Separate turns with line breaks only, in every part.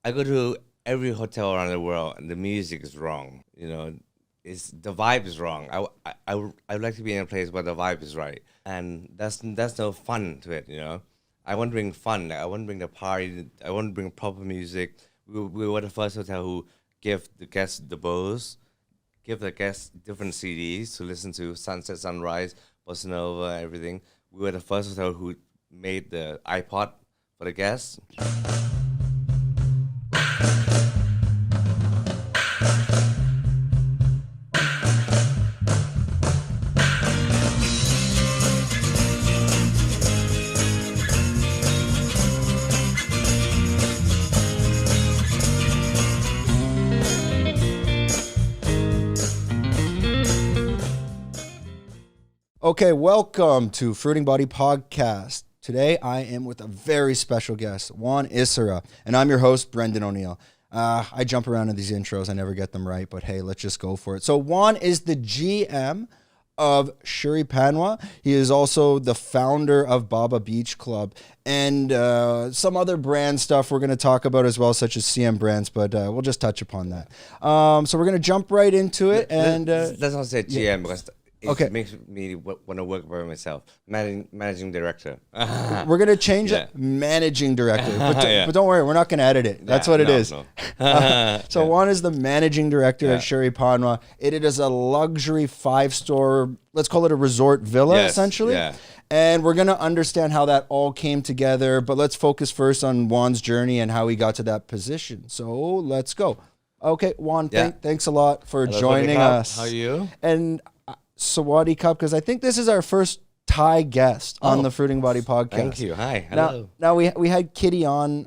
I go to every hotel around the world, and the music is wrong. It's the vibe is wrong. I would like to be in a place where the vibe is right, and that's no fun to it. I want to bring fun. Like, I want to bring the party. I want to bring proper music. We were the first hotel who give the guests the bowls, give the guests different CDs to listen to, sunset, sunrise, bossa nova, everything. We were the first hotel who made the iPod for the guests.
Okay, welcome to Fruiting Body Podcast. Today I am with a very special guest, Wan Issara, and I'm your host, Brendan O'Neill. I jump around in these intros, I never get them right, but hey, let's just go for it. So Juan is the GM of Shuri Panwa. He is also the founder of Baba Beach Club and some other brand stuff we're going to talk about as well, such as CM Brands, but we'll just touch upon that. So we're going to jump right into it. And
let's not say GM because it makes me want to work by myself. Managing director.
We're going to change it. Managing director. But don't worry, we're not going to edit it. That's what it is. No. So Juan is the managing director at Shuri Panwa. It is a luxury 5-star, let's call it a resort villa, essentially. Yeah. And we're going to understand how that all came together. But let's focus first on Juan's journey and how he got to that position. So let's go. Okay, Juan, thanks a lot for joining us.
How are you?
And Sawadee Cup, because I think this is our first Thai guest on the Fruiting Body Podcast.
Thank you. Hi. Hello.
Now we had Kitty on,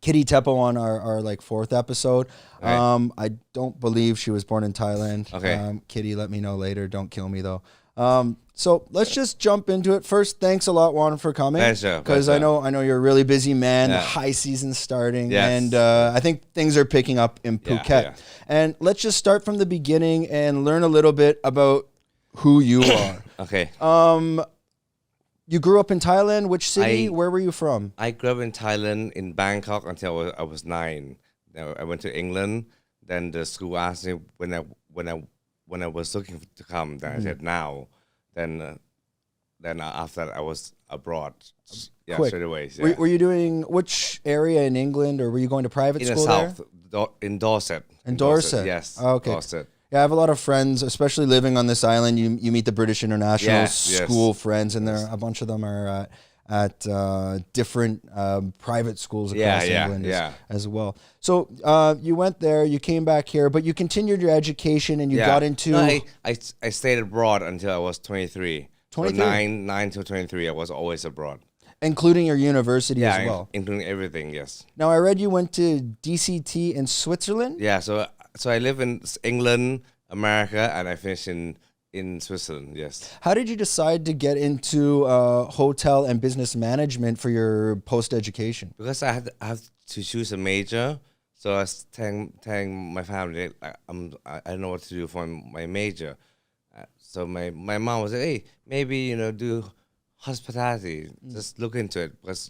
Kitty Teppo on our like 4th episode. Right. I don't believe she was born in Thailand.
Okay.
Kitty, let me know later. Don't kill me though. So let's just jump into it. First, thanks a lot, Juan, for coming. Because I know you're a really busy man. The high season's starting, and I think things are picking up in Phuket. Yeah. And let's just start from the beginning and learn a little bit about who you are.
Okay.
You grew up in Thailand. Which city? Where were you from?
I grew up in Thailand, in Bangkok, until I was 9. Now, I went to England. Then the school asked me when I was looking to come. Then I said now. Then after that I was abroad. Yeah,
Quick.
Straight away. Yeah.
Were you doing which area in England, or were you going to private school
there? In the south, in Dorset.
In Dorset?
Yes.
Oh, okay.
Dorset.
Yeah, I have a lot of friends, especially living on this island. You meet the British International School friends, and a bunch of them are at different private schools across England as well. So you went there, you came back here, but you continued your education and you got into...
No, I stayed abroad until I was 23. 23? From 9 to 23, I was always abroad.
Including your university as well?
Yeah, including everything, yes.
Now, I read you went to DCT in Switzerland?
Yeah, so I live in England, America, and I finished in Switzerland, yes.
How did you decide to get into hotel and business management for your post-education?
Because I have to choose a major, so I was telling my family, I don't know what to do for my major. So my mom was like, hey, maybe, do hospitality, just look into it, because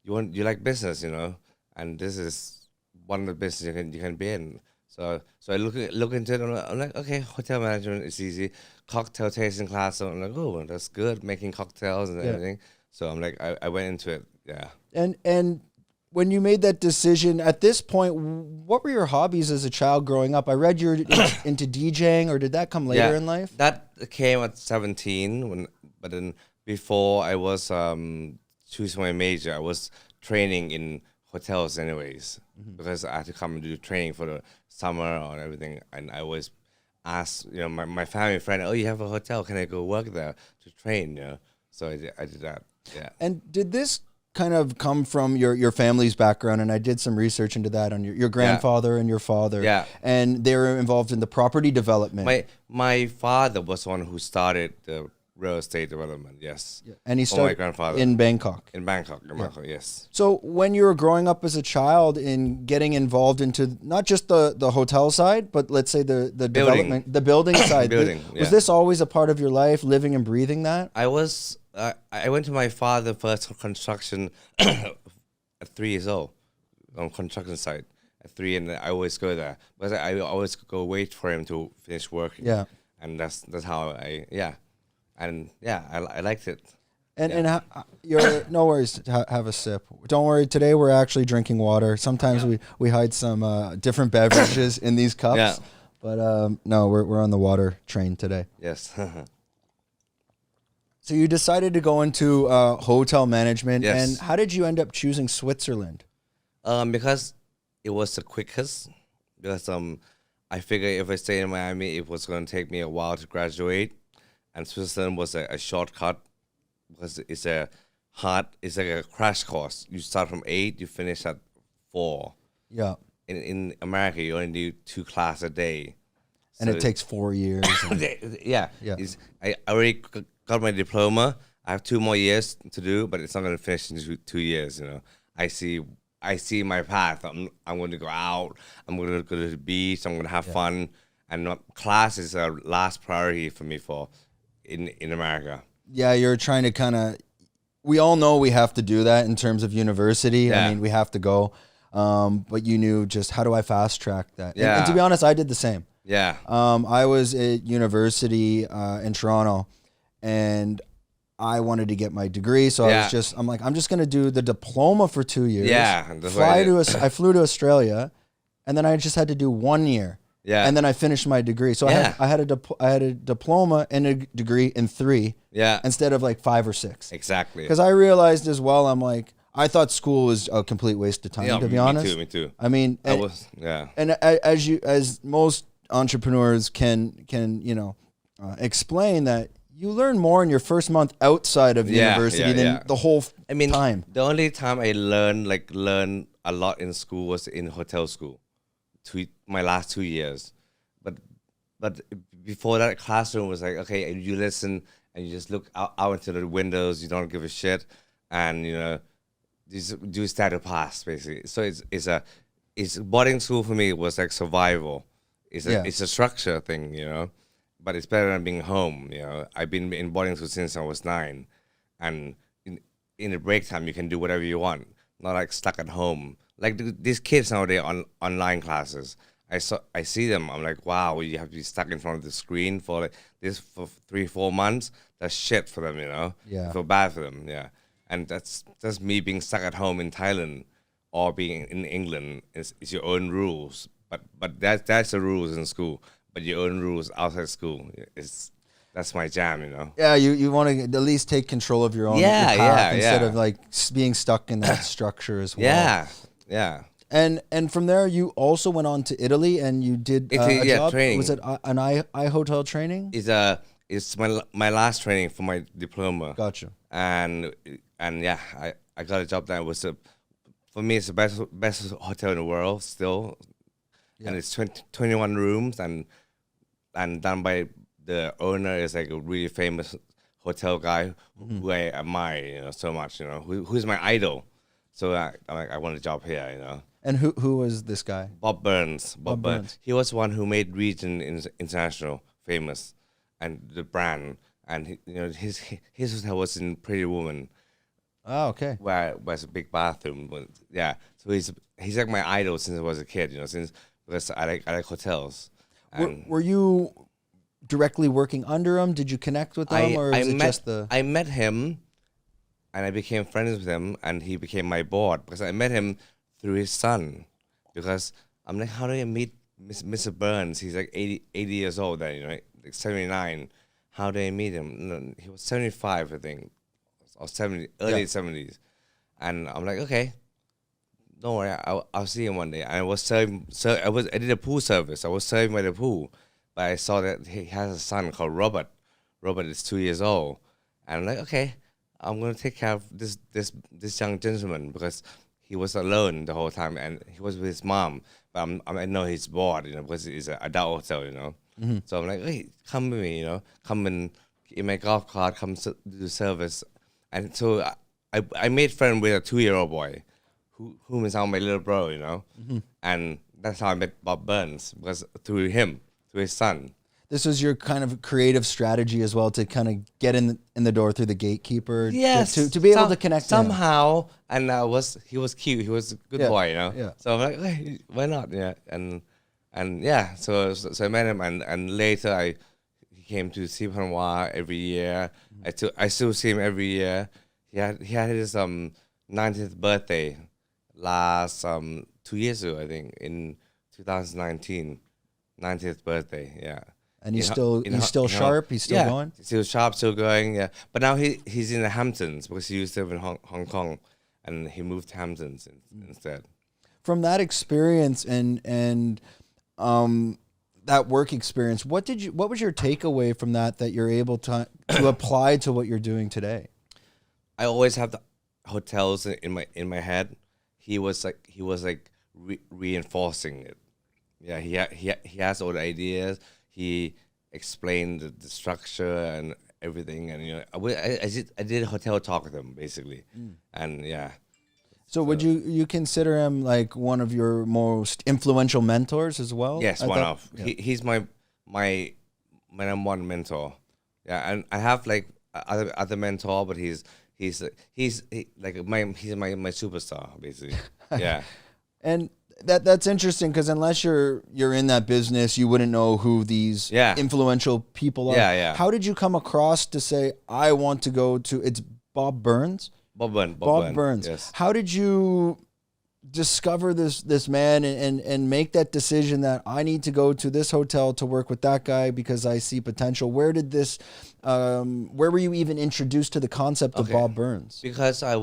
you like business, and this is one of the business you can be in. So I look into it, and I'm like, okay, hotel management is easy. Cocktail tasting class, so I'm like, oh, that's good, making cocktails and everything. So I'm like, I went into it, yeah.
And when you made that decision, at this point, what were your hobbies as a child growing up? I read you're into DJing, or did that come later in life?
That came at 17, but then before I was choosing my major, I was training in hotels anyways, because I had to come and do training for the summer or everything, and I always ask my family friend, oh, you have a hotel, can I go work there to train? So I did that. Yeah.
And did this kind of come from your family's background? And I did some research into that on your grandfather and your father. Yeah. And they were involved in the property development.
My father was the one who started the real estate development, yes.
Yeah. And he started
my grandfather.
In Bangkok.
In Bangkok, yes.
So when you were growing up as a child in getting involved into not just the hotel side, but let's say the development, the building side, was this always a part of your life, living and breathing that?
I went to my father's first construction at 3 years old. on construction site at 3, and I always go there. But I always go wait for him to finish working.
Yeah.
And that's how I liked it.
And you're no worries. Have a sip. Don't worry. Today we're actually drinking water. Sometimes we hide some different beverages in these cups.
Yeah.
But no, we're on the water train today.
Yes.
So you decided to go into hotel management,
Yes.
and how did you end up choosing Switzerland?
Because it was the quickest. Because I figured if I stay in Miami, it was going to take me a while to graduate, and Switzerland was a shortcut because it's like a crash course. You start from 8, you finish at 4.
Yeah,
In America, you only do 2 classes a day,
and it takes 4 years.
yeah. I already got my diploma. I have 2 more years to do, but it's not going to finish in 2 years. You know, I see my path. I'm going to go out. I'm going to go to the beach. I'm going to have fun, and class is a last priority for me in America.
Yeah, you're trying to kind of. We all know we have to do that in terms of university.
Yeah.
I mean, we have to go. But you knew just how do I fast track that?
Yeah.
And to be honest, I did the same.
Yeah.
I was at university in Toronto, and I wanted to get my degree. So I'm like, I'm just going to do the diploma for 2 years.
Yeah.
I flew to Australia, and then I just had to do 1 year.
Yeah.
And then I finished my degree. So I had a diploma and a degree in 3.
Yeah.
Instead of like 5 or 6.
Exactly.
Because I realized as well, I'm like, I thought school was a complete waste of time, to be honest.
Me too.
I mean, and as most entrepreneurs can explain that you learn more in your first month outside of university than the whole time.
The only time I learned a lot in school was in hotel school, my last 2 years. But before that, classroom was like, okay, you listen and you just look out into the windows. You don't give a shit, and you do stand to pass basically. So it's boarding school for me was like survival. It's a structure thing, but it's better than being home. I've been in boarding school since I was 9, and in the break time you can do whatever you want, not like stuck at home. Like these kids nowadays on online classes, I see them. I'm like, wow, you have to be stuck in front of the screen for this for 3-4 months. That's shit for them,
Yeah.
I feel bad for them, yeah. And that's me being stuck at home in Thailand or being in England. It's your own rules, but that's the rules in school. But your own rules outside school that's my jam,
Yeah, you want to at least take control of your own path instead of like being stuck in that structure as well.
Yeah.
And from there, you also went on to Italy, and you did a job.
Training.
Was it an I hotel training?
It's my last training for my diploma.
Gotcha.
And I got a job that was for me it's the best hotel in the world still, and it's 21 rooms and done by the owner is like a really famous hotel guy who I admire so much, who's my idol. So I want a job here,
And who was this guy?
Bob Burns. Bob Burns. He was one who made Region International famous, and the brand. And his hotel was in Pretty Woman.
Oh, okay.
Where there's a big bathroom. Yeah. So he's like my idol since I was a kid. Because I like hotels.
Were you directly working under him? Did you connect with him, or was it just the?
I met him, and I became friends with him, and he became my board because I met him through his son. Because I'm like, how do I meet Mr. Burns? He's like 80 years old then, like 79. How do I meet him? No, he was 75, I think, or 70, early 70s. And I'm like, okay, don't worry, I'll see him one day. And I was serving, I did a pool service. I was serving by the pool, but I saw that he has a son called Robert. Robert is 2 years old, and I'm like, okay, I'm gonna take care of this young gentleman because he was alone the whole time, and he was with his mom. But I know he's bored, because it's an adult hotel, So I'm like, hey, come with me, come in my golf cart, come do service. And so I made friends with a 2-year-old boy, whom is now my little bro, And that's how I met Bob Burns, because through him, through his son.
this was your kind of creative strategy as well to kind of get in the door through the gatekeeper.
Yes,
To be able to connect to him.
somehow. And he was cute. He was a good boy, you know.
Yeah.
So I'm like, hey, why not? Yeah, and yeah. So I met him, and later he came to see Panwa every year. I still see him every year. He had his 90th birthday last 2 years ago, I think, in 2019. 90th birthday, yeah.
And he's still sharp. He's still going.
Still sharp, still going. Yeah, but now he's in the Hamptons because he used to live in Hong Kong, and he moved to Hamptons instead.
From that experience and that work experience, what was your takeaway from that you're able to apply to what you're doing today?
I always have the hotels in my head. He was reinforcing it. Yeah, he has all the ideas. He explained the structure and everything, and I did a hotel talk with him basically, and yeah.
So would you consider him like one of your most influential mentors as well?
Yes, he's my number one mentor. Yeah, and I have like other mentor, but he's my superstar basically. Yeah.
And that's interesting because unless you're in that business, you wouldn't know who these influential people are.
Yeah.
How did you come across to say I want to go to? It's Bob Burns.
Bob
Burns.
Yes.
How did you discover this man and make that decision that I need to go to this hotel to work with that guy because I see potential? Where did this? Where were you even introduced to the concept of Bob Burns?
Because I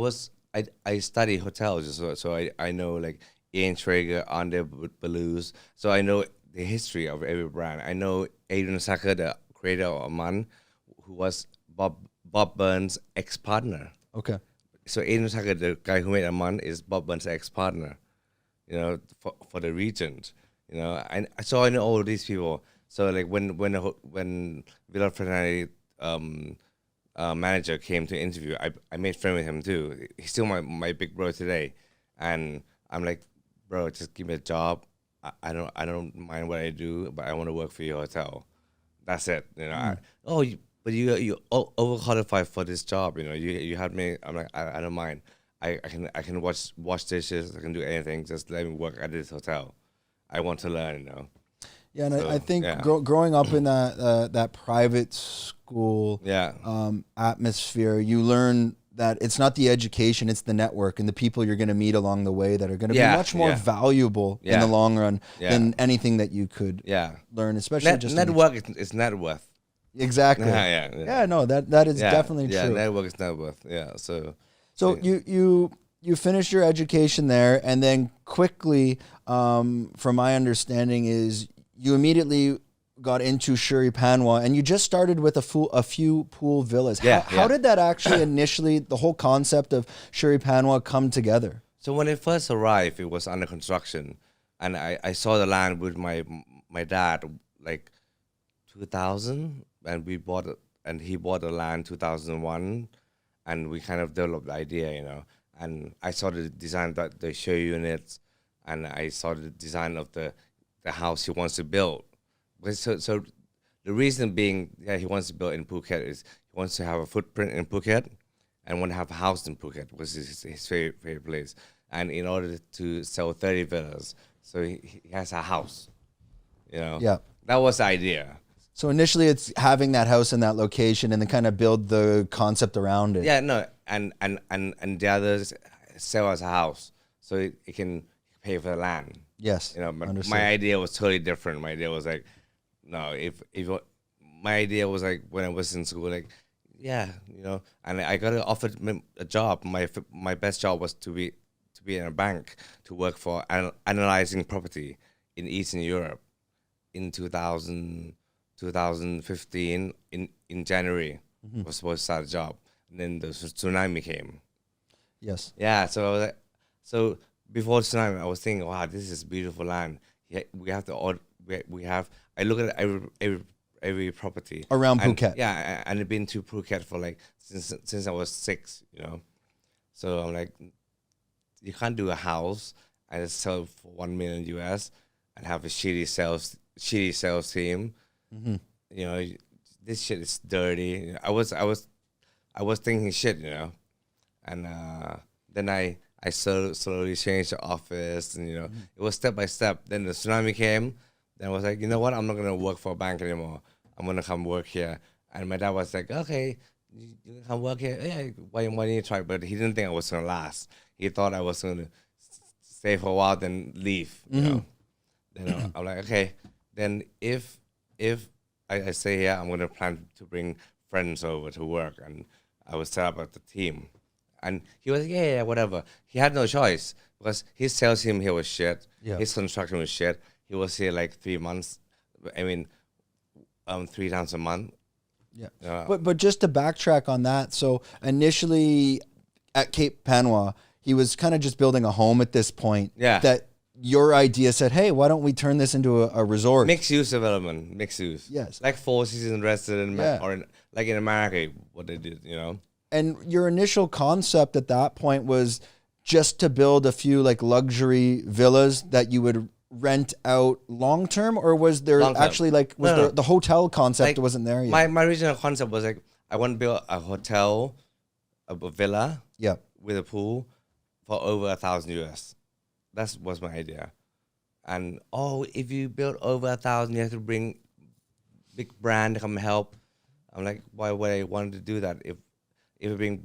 study hotels, so I know like Ian Traeger, Andre Balouse. So I know the history of every brand. I know Adrian Sacker, the creator of Aman, who was Bob Burns' ex-partner.
Okay.
So Adrian Sacker, the guy who made Aman, is Bob Burns' ex-partner, for the region. So I know all these people. So like when Villa Fernandez manager came to interview, I made friends with him too. He's still my big bro today. And I'm like, bro, just give me a job. I don't mind what I do, but I want to work for your hotel. That's it. But you overqualified for this job. You had me. I'm like, I don't mind. I can wash dishes. I can do anything. Just let me work at this hotel. I want to learn.
Yeah, and I think growing up in that private school atmosphere, you learn that it's not the education, it's the network and the people you're going to meet along the way that are going to be much more valuable in the long run than anything that you could learn, especially just
network is net worth.
Exactly. Yeah, no, that is definitely true.
Yeah, network is net worth. Yeah, so
you finished your education there, and then quickly, from my understanding, is you immediately got into Shuri Panwa, and you just started with a few pool villas. How did that actually initially, the whole concept of Shuri Panwa come together?
So when it first arrived, it was under construction, and I saw the land with my dad like 2000, and he bought the land 2001, and we kind of developed the idea, and I saw the design that the show units, and I saw the design of the house he wants to build. So the reason being he wants to build in Phuket is he wants to have a footprint in Phuket and want to have a house in Phuket, which is his favorite place. And in order to sell 30 villas, so he has a house.
Yeah.
That was the idea.
So initially it's having that house in that location and then kind of build the concept around it.
Yeah, no, and the others sell as a house, so it can pay for the land.
Yes.
But my idea was totally different. My idea was like, no, my idea was like when I was in school, like, and I got offered a job. My best job was to be in a bank to work for analyzing property in Eastern Europe in 2015 in January. I was supposed to start a job, and then the tsunami came.
Yes.
Yeah. So I was like, before the tsunami, I was thinking, wow, this is beautiful land. I look at every property
around Phuket.
Yeah, and I've been to Phuket for like since I was 6. So I'm like, you can't do a house and sell for $1 million US and have a shitty sales team. you know, this shit is dirty. I was thinking shit, you know, and then I slowly changed the office, and it was step by step. Then the tsunami came. Then I was like, you know what? I'm not gonna work for a bank anymore. I'm gonna come work here. And my dad was like, okay, you can come work here. Yeah, why don't you try? But he didn't think I was gonna last. He thought I was gonna stay for a while, then leave. You know. Then I'm like, okay. Then if I stay here, I'm gonna plan to bring friends over to work, and I was set up as the team. And he was like, yeah, whatever. He had no choice because his sales team here was shit.
Yeah.
His construction was shit. He was here like 3 months. I mean, 3 times a month.
Yeah. But just to backtrack on that, so initially at Cape Panwa, he was kind of just building a home at this point.
Yeah.
That your idea said, hey, why don't we turn this into a resort?
Mixed use development. Mixed use.
Yes.
Like 4 seasons resident,
Yeah.
or like in America, what they did, you know.
And your initial concept at that point was just to build a few like luxury villas that you would rent out long term, or was there actually like the hotel concept
like,
wasn't there yet?
My original concept was like I want to build a hotel, a villa,
Yeah.
with a pool for over $1,000 US. That was my idea. And if you build over 1,000, you have to bring big brand to come help. I'm like, why would I want to do that? If I bring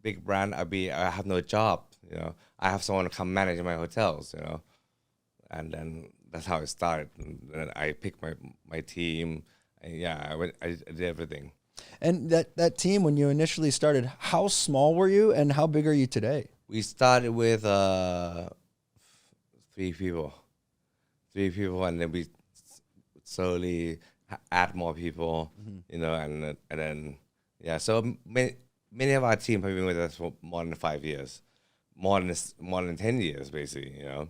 big brand, I have no job. You know, I have someone to come manage my hotels. You know, and then that's how it started. And then I picked my team. And yeah, I did everything.
And that team, when you initially started, how small were you and how big are you today?
We started with 3 people, and then we slowly add more people. You know, and then yeah. So many of our team have been with us for more than 5 years, more than 10 years, basically. You know,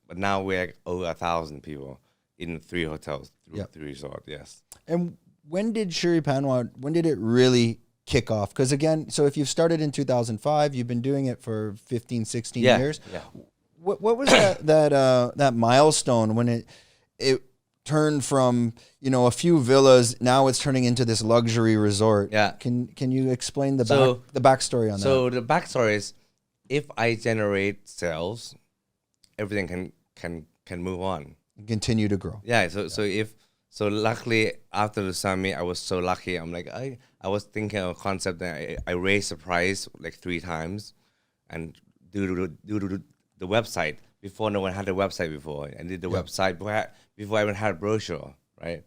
but now we're over 1,000 people in 3 hotels, 3 resorts. Yes.
And when did Shuri Panwa, when did it really kick off? Because again, so if you've started in 2005, you've been doing it for 15, 16 years.
Yeah.
What was that milestone when it turned from, a few villas, now it's turning into this luxury resort?
Yeah.
Can you explain the backstory on that?
So the backstory is, if I generate sales, everything can move on.
Continue to grow.
Yeah. So luckily after the tsunami, I was so lucky. I'm like I was thinking of a concept that I raised the price like 3 times, and due to the website, before no one had a website before. I did the website before I even had a brochure, right?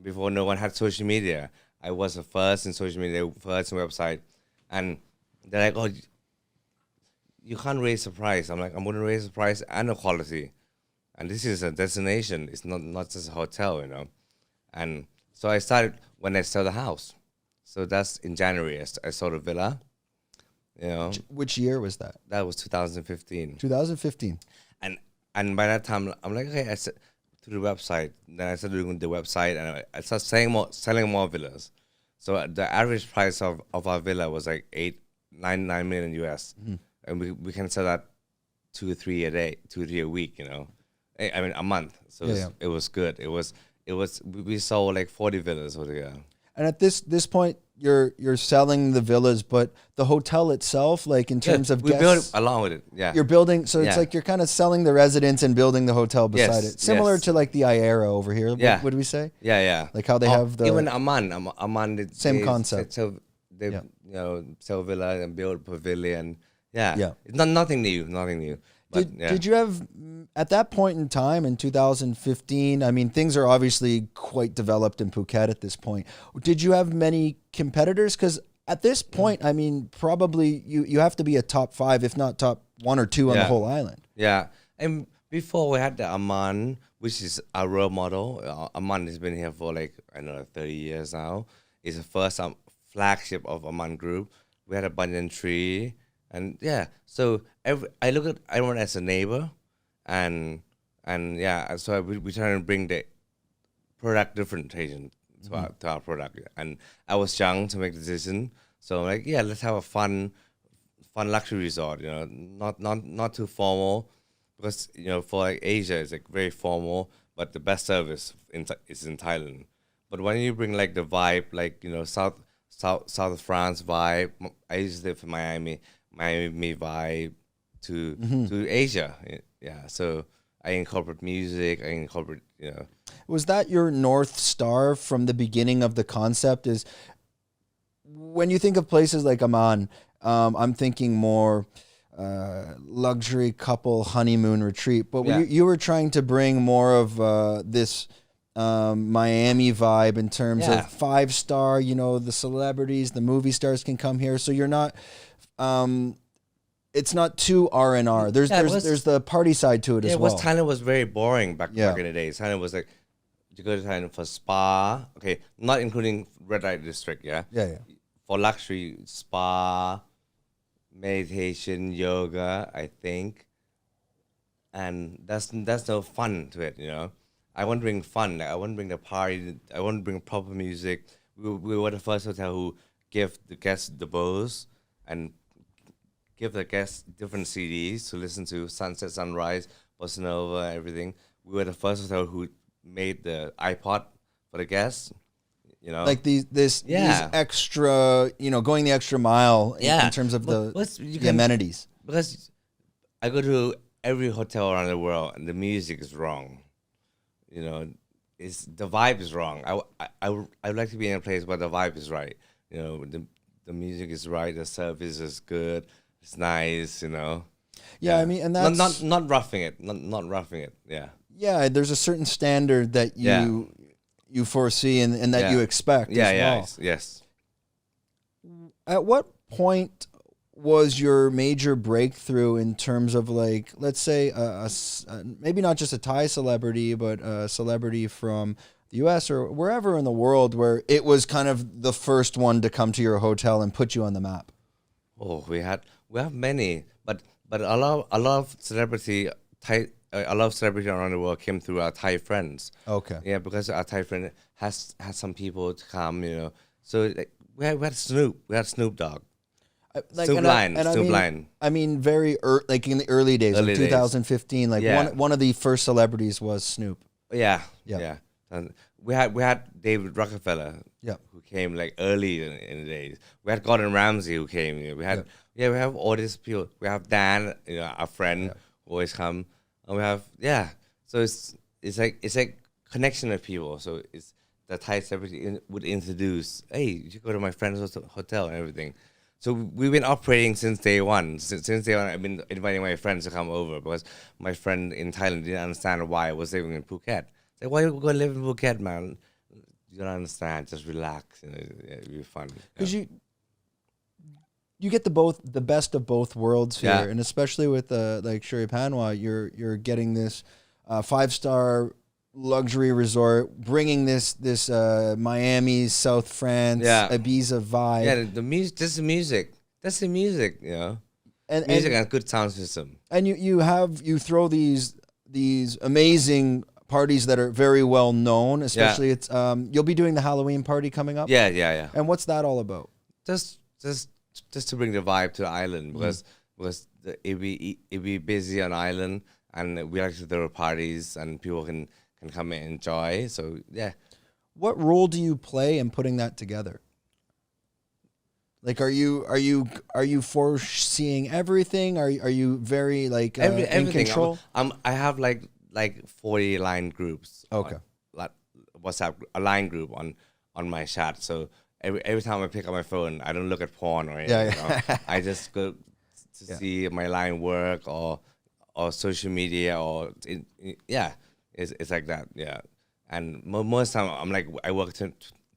Before no one had social media. I was the first in social media, first in website. And they're like, you can't raise the price. I'm like, I'm going to raise the price and the quality. And this is a destination. It's not just a hotel, you know. And so I started when I sold the house. So that's in January. I sold a villa. You know,
which year was that?
That was 2015.
2015.
And by that time, I'm like, okay, I said through the website. Then I started doing the website, and I started selling more villas. So the average price of our villa was like 9 million US, and we can sell that 2 or 3 a day, 2 or 3 a week. You know, I mean a month. So it was good. It was we sold like 40 villas altogether.
And at this point, you're selling the villas, but the hotel itself, like in terms of
we
guests,
build it along with it. Yeah,
you're building. So it's like you're kind of selling the residence and building the hotel beside it, similar to like the Issara over here.
Yeah,
would we say?
Yeah.
Like how they have the
even Amman,
same concept.
So they sell villa and build pavilion. Yeah. It's nothing new. But,
did you have, at that point in time in 2015, I mean, things are obviously quite developed in Phuket at this point. Did you have many competitors? Because at this point, I mean, probably you have to be a top 5, if not top 1 or 2 on the whole island.
Yeah. And before we had the Amman, which is our role model. Amman has been here for 30 years now. It's the first flagship of Amman Group. We had a banyan tree. And so I look at everyone as a neighbor, and so we try to bring the product differentiation to our product. And I was young to make the decision, so I'm like, let's have a fun luxury resort. You know, not too formal, because for Asia it's like very formal, but the best service is in Thailand. But when you bring like the vibe, like South of France vibe, I used to live in Miami vibe to Asia. Yeah, so I incorporate music. I incorporate
Was that your North Star from the beginning of the concept? Is when you think of places like Amman, I'm thinking more luxury couple honeymoon retreat. But you were trying to bring more of this Miami vibe in terms of 5-star. The celebrities, the movie stars can come here. So you're not. It's not too R&R. There's the party side to it as well.
Thailand was very boring back in the days. Thailand was like, you go to Thailand for spa, okay, not including red light district, yeah?
Yeah.
For luxury, spa, meditation, yoga, I think. And that's no fun to it, I want to bring fun. I want to bring the party. I want to bring proper music. We were the first hotel who gave the guests the bowls and give the guests different CDs to listen to sunset, sunrise, bossa nova, everything. We were the first hotel who made the iPod for the guests.
Like these extra, going the extra mile in terms of the amenities.
Because I go to every hotel around the world and the music is wrong. The vibe is wrong. I would like to be in a place where the vibe is right. The music is right, the service is good. It's nice,
Yeah, I mean, and that's
not roughing it, not roughing it. Yeah.
Yeah, there's a certain standard that you foresee and that you expect.
Yes.
At what point was your major breakthrough in terms of, like, let's say maybe not just a Thai celebrity, but a celebrity from the U.S. or wherever in the world where it was kind of the first one to come to your hotel and put you on the map?
Oh, we have many, but a lot of celebrity around the world came through our Thai friends.
Okay.
Yeah, because our Thai friend has some people to come, So like, we had Snoop Dogg. Snoop Lion.
I mean, like in the early days, like 2015. Like one of the first celebrities was Snoop.
Yeah. And we had David Rockefeller.
Yeah.
Who came like early in the days. We had Gordon Ramsay who came. We have all these people. We have Dan, our friend who always come. And we have So it's like connection with people. So it's the Thai celebrity would introduce. Hey, you should go to my friend's hotel and everything. So we've been operating since day one. Since day one, I've been inviting my friends to come over because my friend in Thailand didn't understand why I was living in Phuket. Like, why are you going to live in Phuket, man? You don't understand. Just relax. It'll be fun.
Because you get the best of both worlds here, and especially with like Shuri Panwa, you're getting this 5-star luxury resort, bringing this Miami, South France, Ibiza vibe.
Yeah, the music. That's the music. That's the music. And music and good sound system.
And you throw these amazing parties that are very well known. Especially it's you'll be doing the Halloween party coming up.
Yeah.
And what's that all about?
Just to bring the vibe to the island because it be busy on island and we like to throw parties and people can come and enjoy. So yeah.
What role do you play in putting that together? Like, are you foreseeing everything? Are you very like in control?
I have like 40 line groups.
Okay.
Like WhatsApp a line group on my chat. So every time I pick up my phone, I don't look at porn or anything. I just go to see my line work or social media or it's like that. Yeah. And most time I'm like I work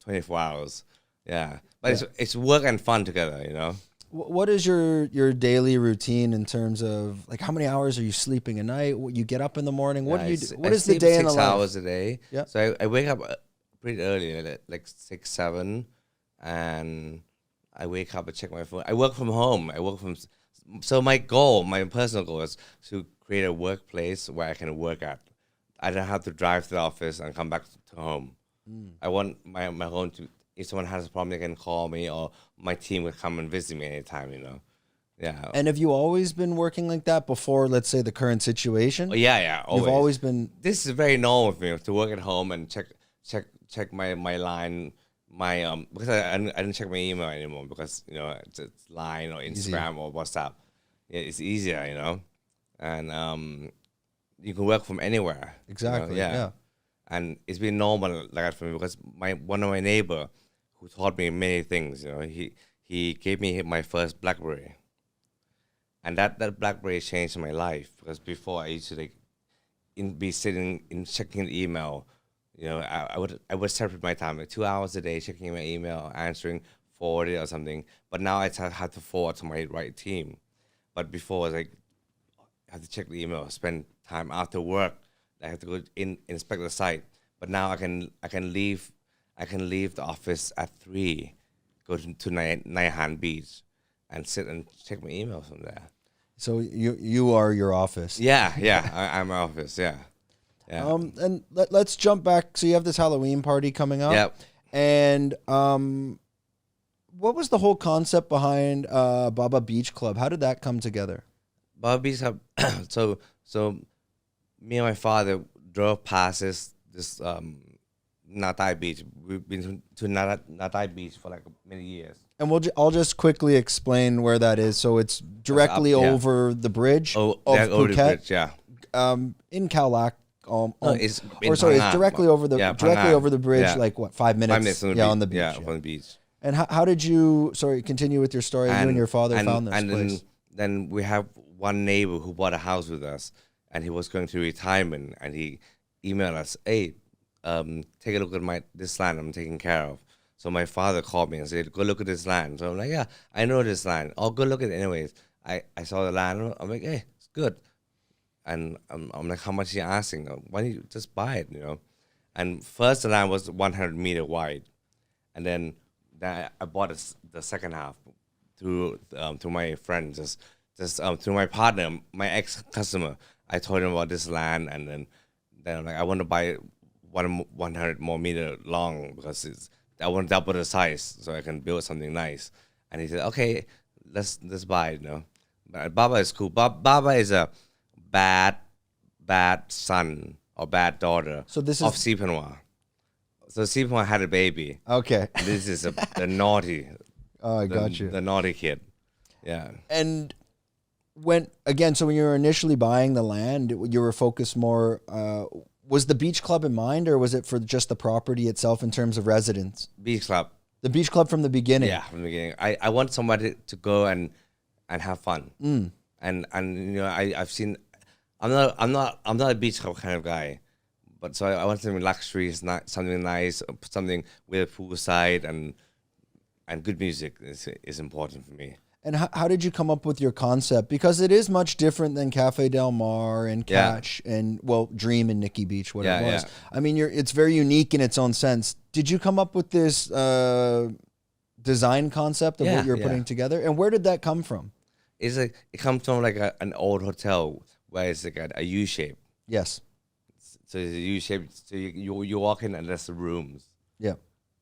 24 hours. Yeah. But it's work and fun together.
What is your daily routine in terms of, like, how many hours are you sleeping a night? You get up in the morning. What do you do? What is the day in the life?
6 hours a day.
Yeah.
So I wake up pretty early, like 6, 7, and I wake up and check my phone. I work from home. So my personal goal is to create a workplace where I can work at. I don't have to drive to the office and come back to home. I want my home to. If someone has a problem, they can call me, or my team will come and visit me anytime. Yeah.
And have you always been working like that before, let's say, the current situation?
Yeah. Always.
You've always been.
This is very normal for me to work at home and check check my line, my because I didn't check my email anymore because it's Line or Instagram or WhatsApp. Yeah, it's easier, and you can work from anywhere.
Exactly. Yeah.
And it's been normal like that for me because one of my neighbor who taught me many things. He gave me my first BlackBerry, and that BlackBerry changed my life because before I used to be sitting in checking the email. I would separate my time like 2 hours a day checking my email, answering, forwarding or something. But now I have to forward to my right team. But before, I have to check the email, spend time after work. I have to go inspect the site. But now I can leave the office at 3, go to Naihan Beach, and sit and check my emails from there.
So you are your office.
Yeah, I'm my office. Yeah. Yeah.
And let's jump back. So you have this Halloween party coming up.
Yep.
And what was the whole concept behind Baba Beach Club? How did that come together?
Baba Beach Club. So me and my father drove past this Natai Beach. We've been to Natai Beach for like many years.
And I'll just quickly explain where that is. So it's directly over the bridge of Phuket.
Over the bridge, yeah.
In Khao Lak.
It's
directly over the over the bridge.
Yeah.
Like what, 5 minutes?
5 minutes
on the beach.
Yeah, on the beach.
And how did you? Sorry, continue with your story. You and your father found this place.
Then we have one neighbor who bought a house with us, and he was going to retirement, and he emailed us, "Hey, take a look at this land I'm taking care of." So my father called me and said, "Go look at this land." So I'm like, "Yeah, I know this land. I'll go look at it anyways." I saw the land. I'm like, "Hey, it's good." And I'm like, "How much are you asking? Why don't you just buy it?" And first the land was 100 meter wide, and then I bought the second half through my friend, just through my partner, my ex customer. I told him about this land, and then I'm like, I want to buy 100 more meter long because I want to double the size so I can build something nice. And he said, "Okay, let's buy it." But Baba is cool. Baba is a bad son or bad daughter of Panwa. So Panwa had a baby.
Okay.
This is the naughty.
Oh, I got you.
The naughty kid. Yeah.
And when you were initially buying the land, you were focused more. Was the beach club in mind, or was it for just the property itself in terms of residents?
Beach club.
The beach club from the beginning.
Yeah, from the beginning. I want somebody to go and have fun. And I've seen. I'm not a beach club kind of guy, but so I want something luxury, something nice, something with a poolside and good music is important for me.
And how did you come up with your concept? Because it is much different than Cafe Del Mar and Catch and Dream and Nikki Beach, whatever it was. I mean, it's very unique in its own sense. Did you come up with this design concept of what you're putting together? And where did that come from?
It comes from like an old hotel where it's like a U shape.
Yes.
So it's a U shape. So you walk in and there's the rooms.
Yeah.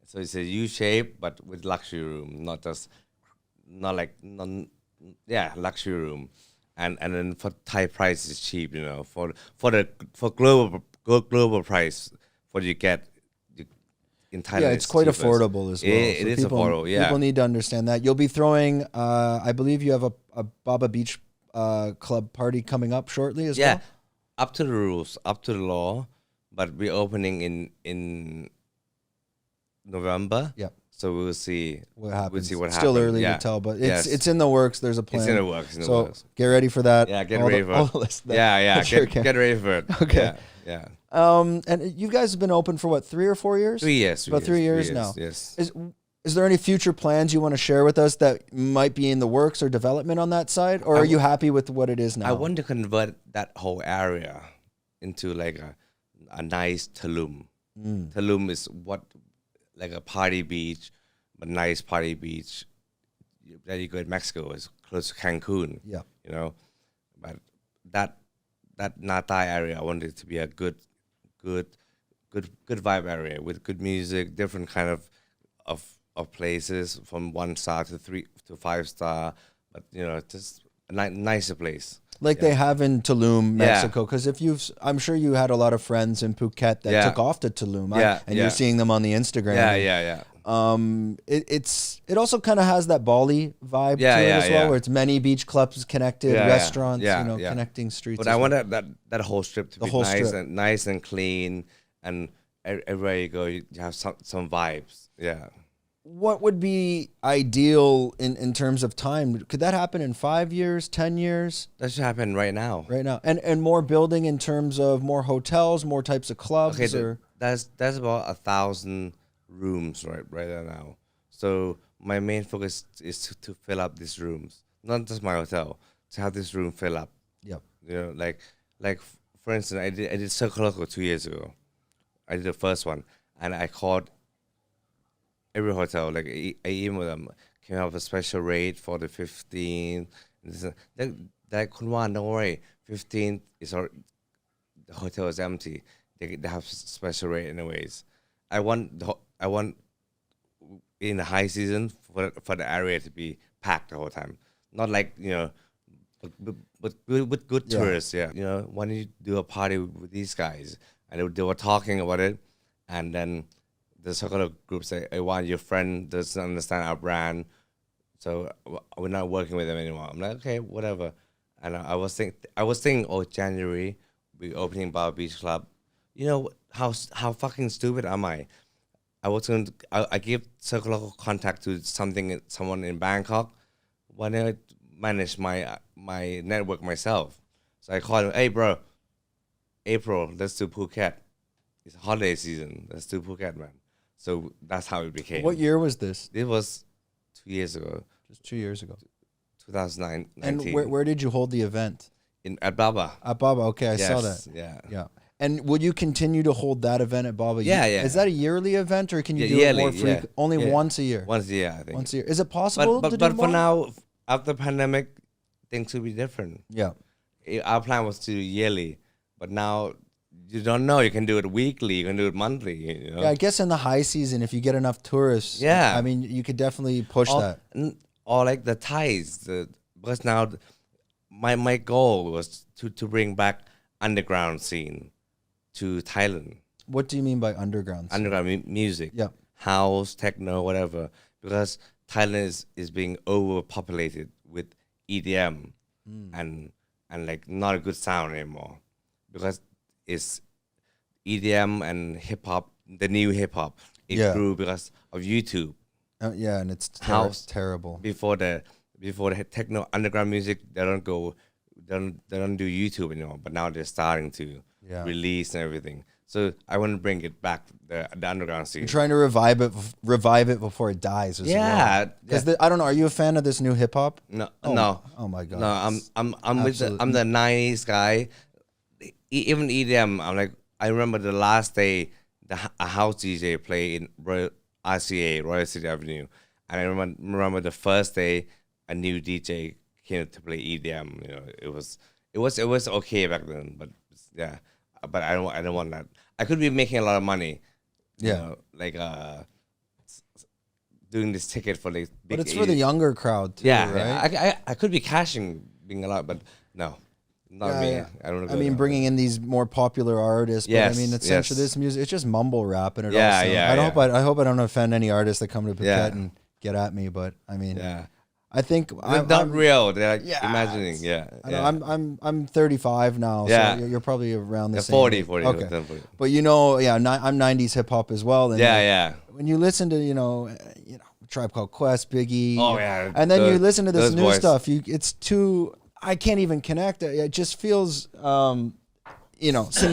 So it's a U shape but with luxury room, luxury room, and then for Thai price is cheap. For global price, what you get in Thailand.
Yeah, it's quite affordable as well.
It is affordable. Yeah,
people need to understand that. You'll be throwing. I believe you have a Baba Beach Club party coming up shortly as well.
Yeah, up to the rules, up to the law, but we're opening in November.
Yep.
So we'll see
what happens.
We'll see what happens.
Still early to tell, but it's in the works. There's a plan.
It's in the works.
So get ready for that.
Yeah, get ready for it. Get ready for it.
Okay.
Yeah.
And you guys have been open for what, 3 or 4 years?
3 years.
About 3 years now.
Yes.
Is there any future plans you want to share with us that might be in the works or development on that side, or are you happy with what it is now?
I want to convert that whole area into like a nice Tulum. Tulum is like a party beach, but nice party beach. That you go in Mexico is close to Cancun.
Yeah.
But that Natai area, I want it to be a good vibe area with good music, different kind of places from 1 star to 3 to 5 star, but just a nicer place.
Like they have in Tulum, Mexico. Because I'm sure you had a lot of friends in Phuket that took off to Tulum, and you're seeing them on the Instagram.
Yeah.
It also kind of has that Bali vibe to it as well, where it's many beach clubs connected, restaurants, connecting streets.
But I want that whole strip to be nice and clean, and everywhere you go, you have some vibes. Yeah.
What would be ideal in terms of time? Could that happen in 5 years, 10 years?
That should happen right now.
Right now. And more building in terms of more hotels, more types of clubs?
Okay, that's about 1,000 rooms right now. So my main focus is to fill up these rooms. Not just my hotel, to have this room fill up.
Yep.
You know, like for instance, I did Circo Loco 2 years ago. I did the first one, and I called every hotel, like I emailed them, can you have a special rate for the 15th? Like Juan, don't worry, 15th is the hotel is empty. They have special rate anyways. I want in the high season for the area to be packed the whole time. Not like, you know, but with good tourists, You know, when you do a party with these guys, and they were talking about it, and then the Circo group say, "Hey, Juan, your friend doesn't understand our brand, so we're not working with them anymore." I'm like, okay, whatever. And I was thinking, oh, January we opening Bar Beach Club. You know how fucking stupid am I? I give Circo Loco contact to someone in Bangkok. Why don't I manage my network myself? So I called him, hey bro, April, let's do Phuket. It's holiday season. Let's do Phuket, man. So that's how it became.
What year was this?
It was 2 years ago.
Just 2 years ago.
2009.
And where did you hold the event?
At Baba.
At Baba. Okay, I saw that. Yeah. And would you continue to hold that event at Baba?
Yeah.
Is that a yearly event, or can you do
yearly,
it more frequently? Only once a year.
Once a year, I think.
Once a year. Is it possible to do more?
But for now, after the pandemic, things will be different.
Yeah.
Our plan was to do yearly, but now you don't know. You can do it weekly. You can do it monthly. You know?
Yeah, I guess in the high season, if you get enough tourists, I mean, you could definitely push that.
Or like the Thais, because now my goal was to bring back underground scene to Thailand.
What do you mean by underground scene?
Underground music.
Yeah.
House, techno, whatever. Because Thailand is being overpopulated with EDM and like not a good sound anymore. Because it's EDM and hip hop, the new hip hop. It grew because of YouTube.
And it's terrible.
Before the techno underground music, they don't do YouTube anymore. But now they're starting to release and everything. So I want to bring it back, the underground scene.
You're trying to revive it before it dies. Because I don't know. Are you a fan of this new hip hop?
No.
Oh my god.
No, I'm the '90s guy. Even EDM. I'm like, I remember the last day a house DJ played in RCA, Royal City Avenue, and I remember the first day a new DJ came to play EDM. You know, it was okay back then, but but I don't want that. I could be making a lot of money. You know, like doing this ticket for like big.
But it's for the younger crowd too, right?
I could be being a lot, but no. Not me. I don't know.
I mean, bringing in these more popular artists. But I mean, essentially, this music, it's just mumble rap, and it I hope I don't offend any artists that come to Phuket and get at me. But I mean, I think
I'm not real. They're like imagining.
I'm 35 now, so you're probably around the same.
40.
Okay. But you know, I'm 90s hip hop as well. And when you listen to Tribe Called Quest, Biggie, and then you listen to this new stuff, it's too. I can't even connect. It just feels,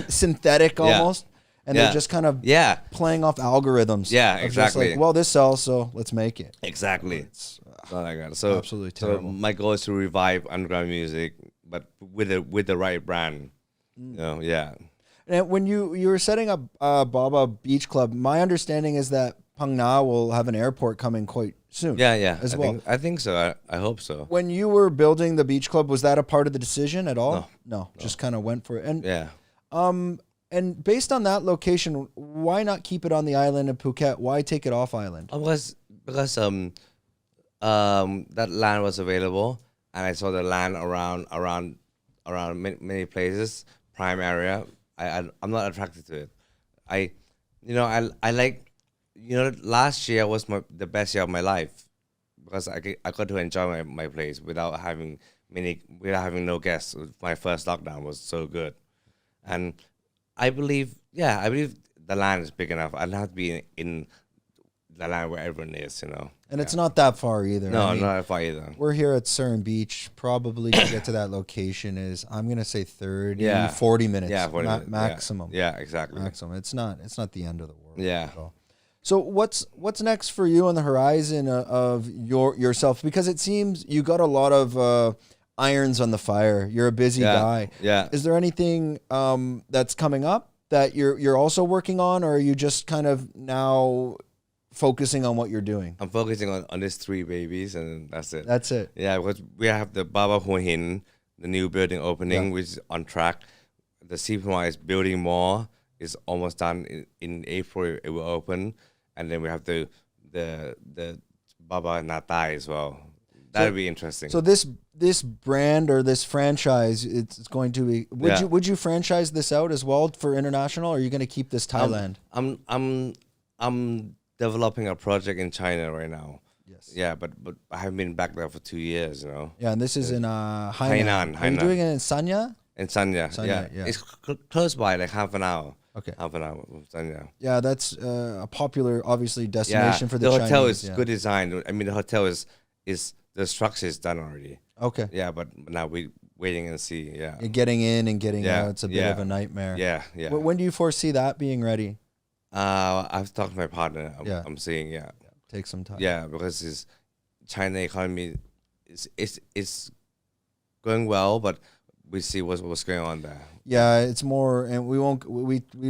synthetic almost. And they're just kind of playing off algorithms.
Yeah, exactly.
Like, well, this sells, so let's make it.
Exactly. It's not like that. So
absolutely terrible.
So my goal is to revive underground music, but with the right brand. And
when you were setting up Baba Beach Club, my understanding is that Phang Nga will have an airport coming quite soon.
I think so. I hope so.
When you were building the beach club, was that a part of the decision at all? No. Just kind of went for it. And and based on that location, why not keep it on the island of Phuket? Why take it off island?
Because that land was available, and I saw the land around around many places, prime area. I'm not attracted to it. I, I like, last year was the best year of my life because I got to enjoy my place without having no guests. My first lockdown was so good, and I believe the land is big enough. I don't have to be in the land where everyone is,
And it's not that far either.
No, not that far either.
We're here at Surin Beach. Probably to get to that location is, I'm going to say 40 minutes.
Yeah, 40 minutes.
Maximum.
Yeah, exactly.
Maximum. It's not the end of the world.
Yeah.
So what's next for you on the horizon of yourself? Because it seems you got a lot of irons on the fire. You're a busy guy.
Yeah.
Is there anything that's coming up that you're also working on, or are you just kind of now focusing on what you're doing?
I'm focusing on these 3 babies, and that's it.
That's it.
Yeah, because we have the Baba Hua Hin, the new building opening, which is on track. The Supermarket building mall is almost done. In April, it will open. And then we have the Baba Natai as well. That'll be interesting.
So this brand or this franchise, it's going to be. Would you franchise this out as well for international, or are you going to keep this Thailand?
I'm developing a project in China right now.
Yes.
Yeah, but I haven't been back there for 2 years.
Yeah, and this is in Hainan.
Hainan.
Are you doing it in Sanya?
In Sanya. Yeah. It's close by, like half an hour.
Okay.
Half an hour from Sanya.
Yeah, that's a popular, obviously, destination for the
hotel
Chinese.
is good design. I mean, the hotel is the structure is done already.
Okay.
Yeah, but now we waiting and see. Yeah.
Getting in and getting out, it's a bit of a nightmare.
Yeah.
When do you foresee that being ready?
I've talked to my partner. I'm seeing.
Take some time.
Yeah, because China economy is going well, but we see what's going on there.
Yeah, it's more, and we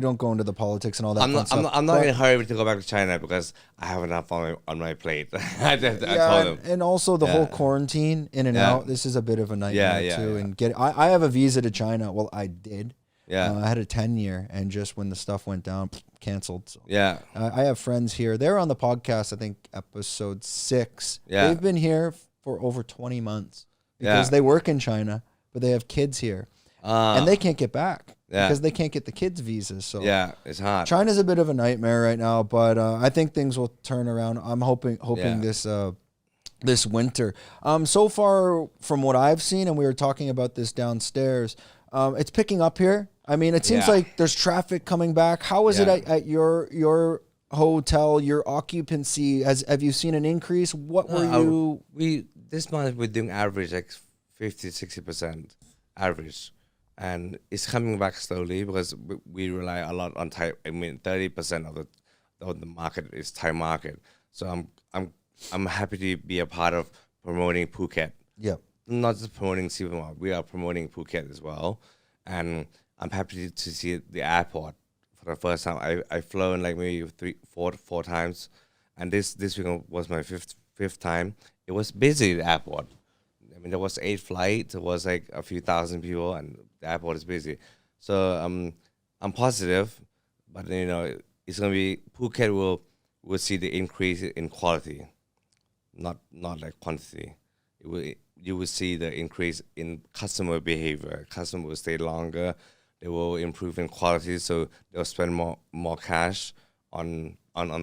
don't go into the politics and all that.
I'm not in a hurry to go back to China because I have enough on my plate. I told them.
And also the whole quarantine in and out. This is a bit of a nightmare too. And I have a visa to China. Well, I did.
Yeah.
I had a 10-year, and just when the stuff went down, canceled. So.
Yeah.
I have friends here. They're on the podcast, I think episode 6.
Yeah.
They've been here for over 20 months because they work in China, but they have kids here. And they can't get back because they can't get the kids' visas. So
yeah, it's hard.
China's a bit of a nightmare right now, but I think things will turn around. I'm hoping this winter. So far from what I've seen, and we were talking about this downstairs, it's picking up here. I mean, it seems like there's traffic coming back. How is it at your hotel, your occupancy? Have you seen an increase? What were you?
This month we're doing average like 50-60% average. And it's coming back slowly because we rely a lot on Thai. I mean, 30% of the market is Thai market. So I'm happy to be a part of promoting Phuket.
Yeah.
Not just promoting Supermarket, we are promoting Phuket as well. And I'm happy to see the airport for the first time. I've flown like maybe four times, and this week was my fifth time. It was busy, the airport. I mean, there was 8 flights. It was like a few thousand people, and the airport is busy. So I'm positive, but it's gonna be Phuket will see the increase in quality, not like quantity. You will see the increase in customer behavior. Customer will stay longer. They will improve in quality, so they'll spend more cash on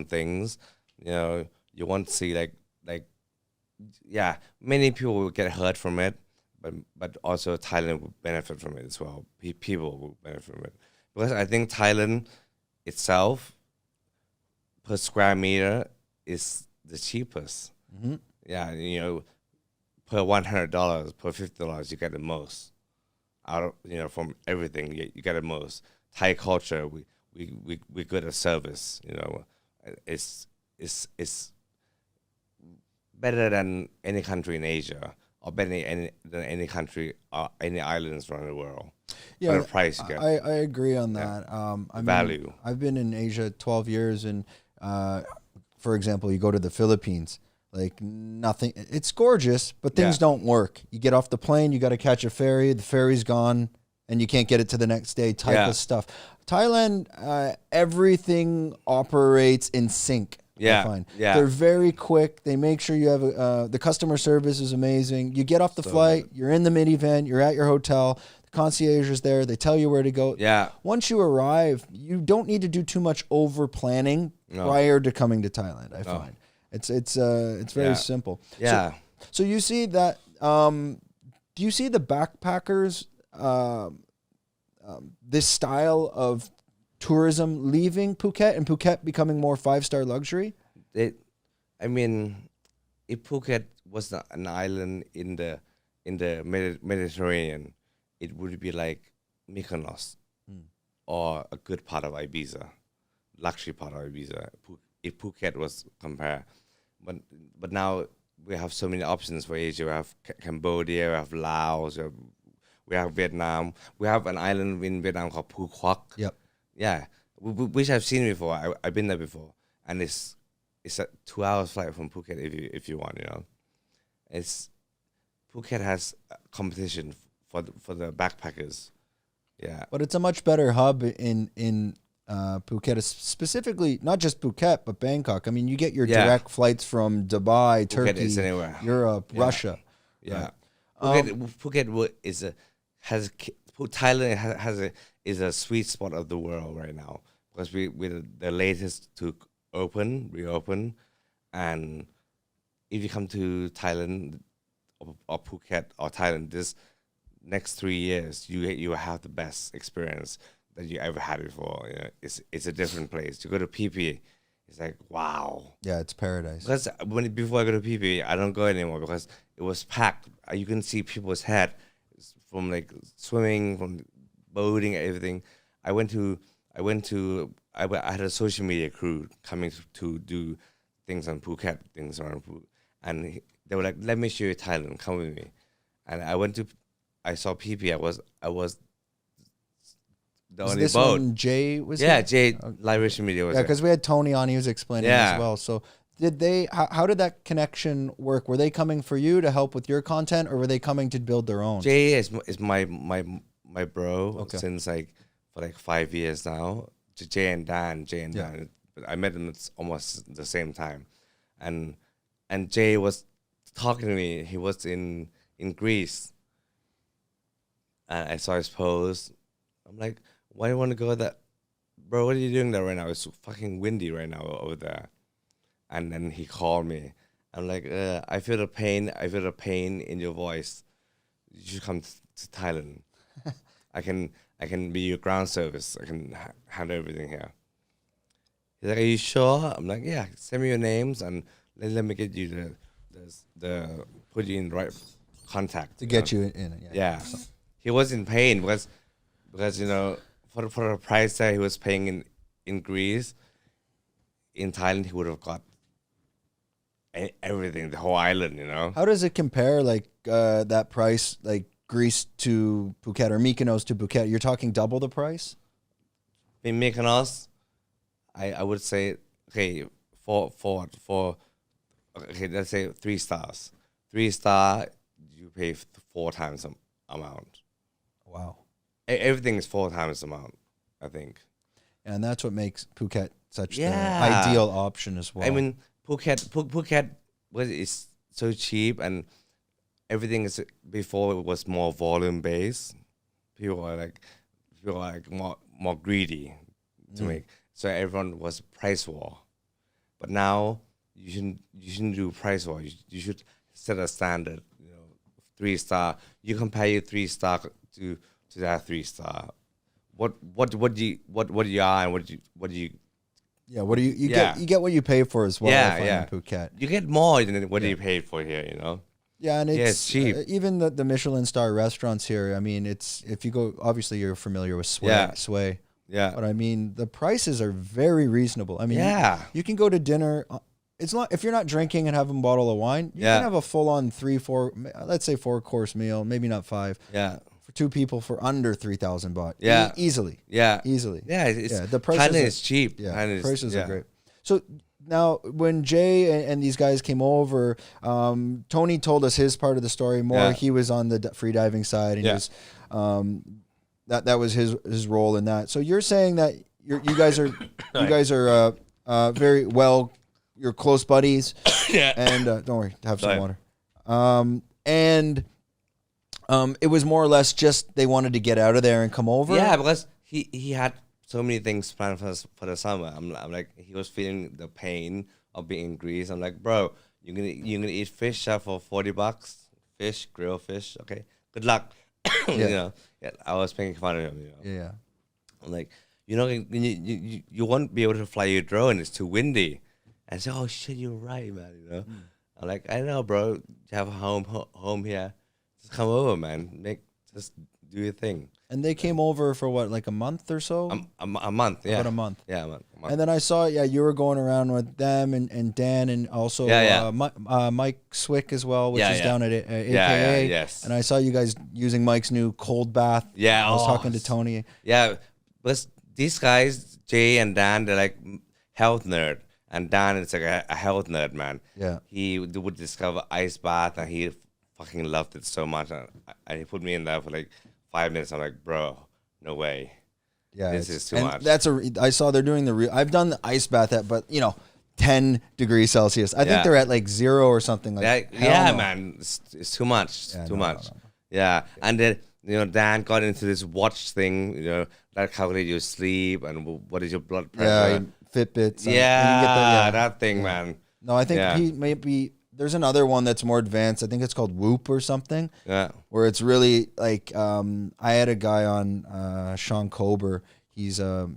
things. You won't see like many people will get hurt from it, but also Thailand will benefit from it as well. People will benefit from it because I think Thailand itself per square meter is the cheapest.
Mm-hmm.
Yeah, per $100, per $50, you get the most out of from everything. You get the most. Thai culture, we good at service. It's better than any country in Asia, or better than any country or any islands around the world.
Yeah,
for the price you get.
I agree on that.
Value.
I've been in Asia 12 years, and for example, you go to the Philippines. Like nothing, it's gorgeous, but things don't work. You get off the plane, you got to catch a ferry. The ferry's gone, and you can't get it to the next day. Type of stuff. Thailand, everything operates in sync. I find. They're very quick. They make sure you have the customer service is amazing. You get off the flight, you're in the minivan, you're at your hotel. The concierge is there. They tell you where to go.
Yeah.
Once you arrive, you don't need to do too much over planning prior to coming to Thailand. I find it's very simple.
Yeah.
So you see that. Do you see the backpackers? This style of tourism leaving Phuket and Phuket becoming more 5-star luxury?
I mean, if Phuket was an island in the Mediterranean, it would be like Mykonos or a good part of Ibiza, luxury part of Ibiza. If Phuket was compared, but now we have so many options for Asia. We have Cambodia, we have Laos, we have Vietnam. We have an island in Vietnam called Phu Quoc.
Yep.
Yeah, which I've seen before. I've been there before, and it's a 2 hours flight from Phuket if you want. Phuket has competition for the backpackers. Yeah,
but it's a much better hub in Phuket, specifically not just Phuket but Bangkok. I mean, you get your direct flights from Dubai, Turkey, Europe, Russia.
Yeah,
right.
Phuket Thailand is a sweet spot of the world right now because we're the latest to reopen, and if you come to Thailand or Phuket or Thailand this next 3 years, you have the best experience that you ever had before. It's a different place. You go to PP, it's like wow.
Yeah, it's paradise.
Because before I go to PP, I don't go anymore because it was packed. You can see people's head from like swimming, from boating, everything. I had a social media crew coming to do things on Phuket, things around Phuket, and they were like, "Let me show you Thailand. Come with me." And I saw PP. I was the only
this
boat.
When Jay was
yeah,
here?
Jay Liberation Media was
because we had Tony on. He was explaining as well. So did they? How did that connection work? Were they coming for you to help with your content, or were they coming to build their own?
Jay is my bro since for 5 years now. Jay and Dan. I met them at almost the same time, and Jay was talking to me. He was in Greece, and I saw his post. I'm like, why do you want to go there? Bro, what are you doing there right now? It's fucking windy right now over there. And then he called me. I'm like, I feel the pain. I feel the pain in your voice. You should come to Thailand. I can be your ground service. I can handle everything here. He's like, are you sure? I'm like, yeah. Send me your names and let me get you the put you in the right contact
to get you in.
Yeah. He was in pain because for the price that he was paying in Greece, in Thailand he would have got everything, the whole island.
How does it compare, like that price, like Greece to Phuket or Mykonos to Phuket? You're talking double the price?
In Mykonos, I would say let's say 3 stars. 3 star, you pay 4 times the amount.
Wow.
Everything is 4 times the amount, I think.
And that's what makes Phuket such the ideal option as well.
I mean, Phuket is so cheap, and everything is before it was more volume based. People are like more greedy to make. So everyone was price war. But now you shouldn't do price war. You should set a standard. 3 star. You compare your 3 star to that 3 star. What do you are and what do you
get what you pay for as well. In Phuket.
You get more than what you paid for here.
Yeah, and
it's cheap.
Even the Michelin star restaurants here. I mean, if you go, obviously you're familiar with Sway.
Yeah.
But I mean, the prices are very reasonable. I mean, you can go to dinner. It's not, if you're not drinking and having a bottle of wine, you can have a full on 4 course meal, maybe not 5.
Yeah.
For 2 people for under 3,000 baht.
Yeah.
Easily.
Yeah.
Easily.
Yeah.
The prices
is cheap.
Yeah. Prices are great. So now when Jay and these guys came over, Tony told us his part of the story more. Yeah. He was on the free diving side, and he was, that was his role in that. So you're saying that you guys are very well, you're close buddies.
Yeah.
And don't worry, have some water. And It was more or less just they wanted to get out of there and come over.
Yeah, because he had so many things planned for the summer. I'm like, he was feeling the pain of being in Greece. I'm like, bro, you're gonna eat fish for $40, fish, grilled fish. Okay, good luck. You know, yeah, I was making fun of him. You know,
Yeah.
I'm like, you won't be able to fly your drone. It's too windy. And I said, oh shit, you're right, man. You know, I'm like, I know, bro. You have a home here. Just come over, man. Just do your thing.
And they came over for what, like a month or so?
A month, yeah.
About a month.
Yeah, a month.
And then I saw, you were going around with them and Dan and also Mike Swick as well, which is down at AKA.
Yeah, yes.
And I saw you guys using Mike's new cold bath.
Yeah.
I was talking to Tony.
Yeah, but these guys, Jay and Dan, they're like health nerd. And Dan is like a health nerd, man.
Yeah.
He would discover ice bath and he fucking loved it so much. And he put me in there for like 5 minutes. I'm like, bro, no way.
Yeah,
this is too much.
I saw they're doing I've done the ice bath but 10 degrees Celsius. I think they're at like 0 or something like that.
Yeah, man, it's too much. Too much. No. Yeah, and then Dan got into this watch thing. That calculates your sleep and what is your blood pressure.
Yeah, Fitbits.
That thing, man.
No, I think he may be. There's another one that's more advanced. I think it's called Whoop or something.
Yeah.
Where it's really like, I had a guy on, Sean Kober. He's a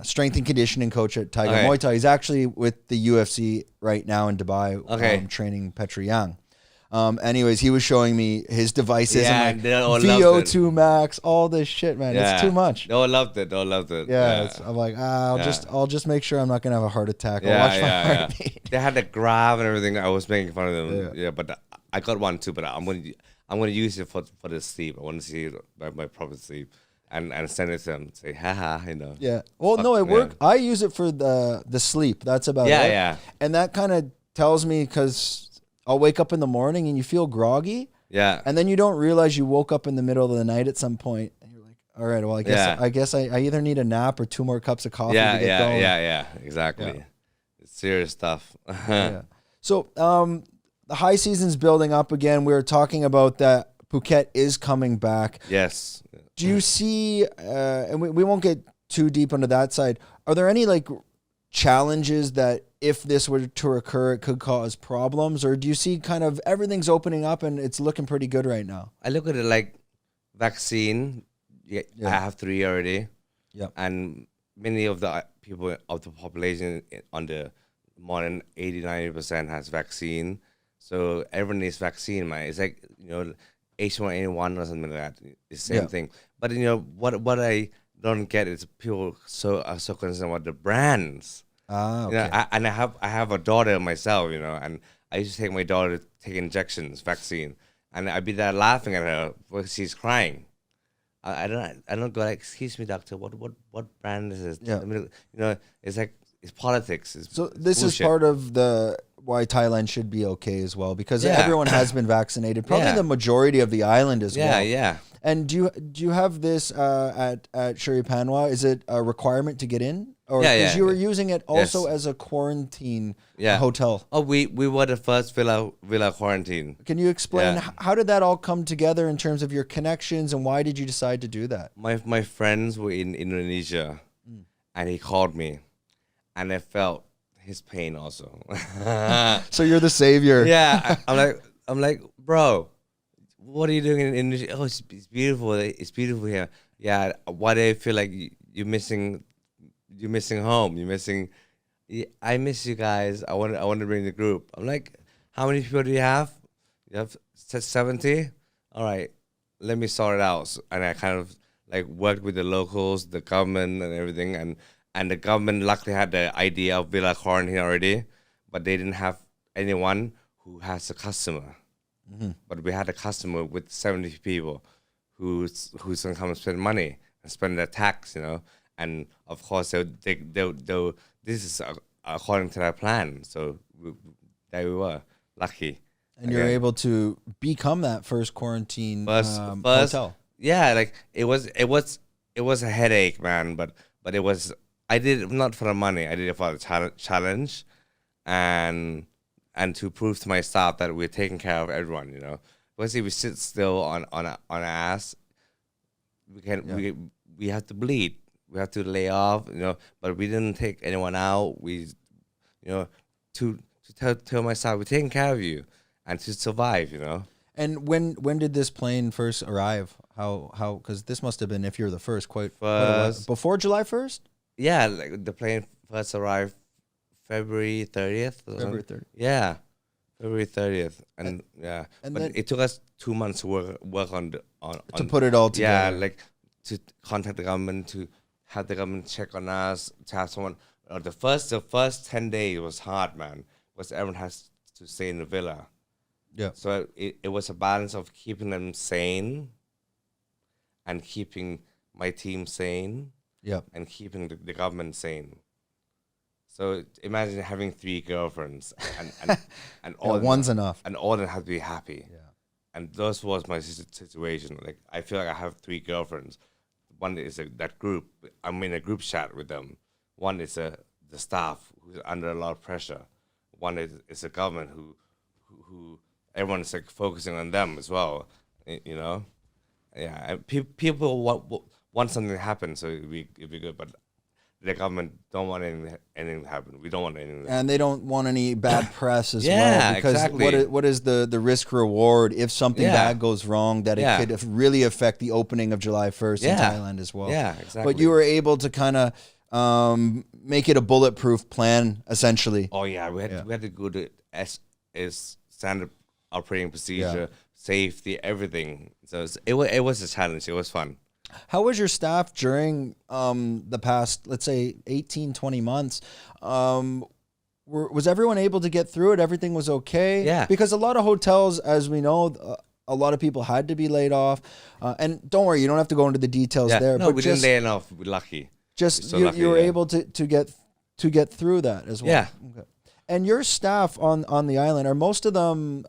strength and conditioning coach at Tiger Muay Thai. He's actually with the UFC right now in Dubai, training Petri Yang. Anyways, he was showing me his devices and like VO2 max, all this shit, man. It's too much.
They all loved it.
Yeah. I'm like, I'll just make sure I'm not gonna have a heart attack. I'll watch my heartbeat.
They had the graph and everything. I was making fun of them. Yeah, but I got one too. But I'm gonna use it for the sleep. I want to see my proper sleep and send it to them. Say, haha,
Yeah. Well, no, it worked. I use it for the sleep. That's about it.
Yeah.
And that kind of tells me because I'll wake up in the morning and you feel groggy.
Yeah.
And then you don't realize you woke up in the middle of the night at some point and you're like, all right, well, I guess I either need a nap or 2 more cups of coffee to get going.
Yeah, exactly. Yeah. It's serious stuff.
Yeah. So the high season's building up again. We were talking about that Phuket is coming back.
Yes.
Do you see, and we won't get too deep into that side, are there any like challenges that if this were to occur, it could cause problems? Or do you see kind of everything's opening up and it's looking pretty good right now?
I look at it like vaccine. I have 3 already.
Yeah.
And many of the people of the population under more than 80-90% has vaccine. So everyone needs vaccine, man. It's like, H1N1 or something like that. It's the same thing. But what I don't get is people are so concerned about the brands.
Okay.
I have a daughter myself, and I used to take my daughter to take injections, vaccine, and I'd be there laughing at her because she's crying. I don't go like, excuse me, doctor, what brand is this?
Yeah.
I mean, it's like it's politics.
So this bullshit. Is part of why Thailand should be okay as well, because everyone has been vaccinated. Probably the majority of the island as well.
Yeah.
And do you have this at Shuri Panwa? Is it a requirement to get in? Or because you were using it also as a quarantine hotel.
Oh, we were the first villa quarantine.
Can you explain how did that all come together in terms of your connections and why did you decide to do that?
My friends were in Indonesia, and he called me, and I felt his pain also.
So you're the savior.
Yeah, I'm like, bro, what are you doing in Indonesia? Oh, it's beautiful. It's beautiful here. Yeah, why do I feel like you're missing? You're missing home. You're missing. I miss you guys. I want to bring the group. I'm like, how many people do you have? You have 70. All right, let me sort it out. So, and I kind of like worked with the locals, the government, and everything. And the government luckily had the idea of villa quarantine already, but they didn't have anyone who has a customer. Mm-hmm. But we had a customer with 70 people who's gonna come and spend money and spend their tax, And of course, they'll this is according to their plan. So there we were, lucky.
And you're able to become that first quarantine hotel.
Yeah, like it was a headache, man. But it was, I did it not for the money. I did it for the challenge, and to prove to my staff that we're taking care of everyone. Because if we sit still on our ass, we can we have to bleed. We have to lay off, but we didn't take anyone out. We, to tell myself, we're taking care of you and to survive,
And when did this plane first arrive? How? Because this must have been, if you're the first, quite a while. Before July 1st.
Yeah, like the plane first arrived February 30th.
February 30th.
Yeah, February 30th, and but
then,
it took us 2 months to work on
to put it all together.
Yeah, like to contact the government, to have the government check on us, to have someone. The first 10 days was hard, man, because everyone has to stay in the villa.
Yeah.
So it was a balance of keeping them sane, and keeping my team sane.
Yeah.
And keeping the government sane. So imagine having 3 girlfriends and all
one's enough.
And all of them have to be happy.
Yeah.
And this was my situation. Like, I feel like I have 3 girlfriends. One is that group. I'm in a group chat with them. One is the staff who's under a lot of pressure. One is the government who everyone's like focusing on them as well. Yeah. And people want something to happen, so it'd be good. But the government don't want anything to happen. We don't want anything.
And they don't want any bad press as well.
Yeah,
because
exactly.
What is the risk reward if something bad goes wrong, that it could really affect the opening of July 1st in Thailand as well.
Yeah, exactly.
But you were able to kind of make it a bulletproof plan, essentially.
Oh yeah, we had to go to standard operating procedure, safety, everything. So it was a challenge. It was fun.
How was your staff during the past, let's say, 18, 20 months? Was everyone able to get through it? Everything was okay?
Yeah.
Because a lot of hotels, as we know, a lot of people had to be laid off. And don't worry, you don't have to go into the details there.
No,
but
we didn't lay enough. We're lucky.
Just you were able to get through that as well.
Yeah.
Okay. And your staff on the island, are most of them,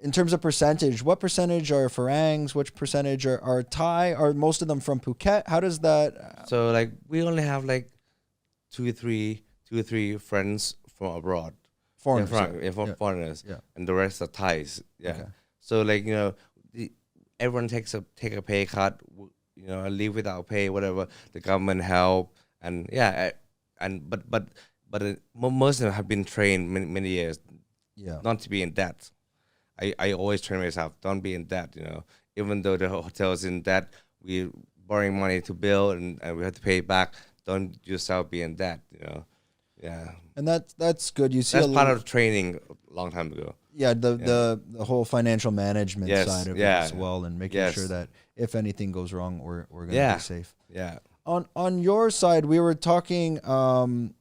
in terms of percentage, what percentage are Farangs? Which percentage are Thai? Are most of them from Phuket? How does that?
So like we only have like two or three friends from abroad.
Foreigners.
Foreigners.
Yeah.
And the rest are Thais. Yeah.
Okay.
So like, everyone take a pay cut, leave without pay, whatever. The government help, and most of them have been trained many years, not to be in debt. I always train myself, don't be in debt, Even though the hotel is in debt, we're borrowing money to build and we have to pay it back. Don't yourself be in debt, Yeah.
And that's good. You see
that's part of training a long time ago.
Yeah, the whole financial management side of it as well, and making sure that if anything goes wrong, we're gonna be safe.
Yeah.
On your side, we were talking, and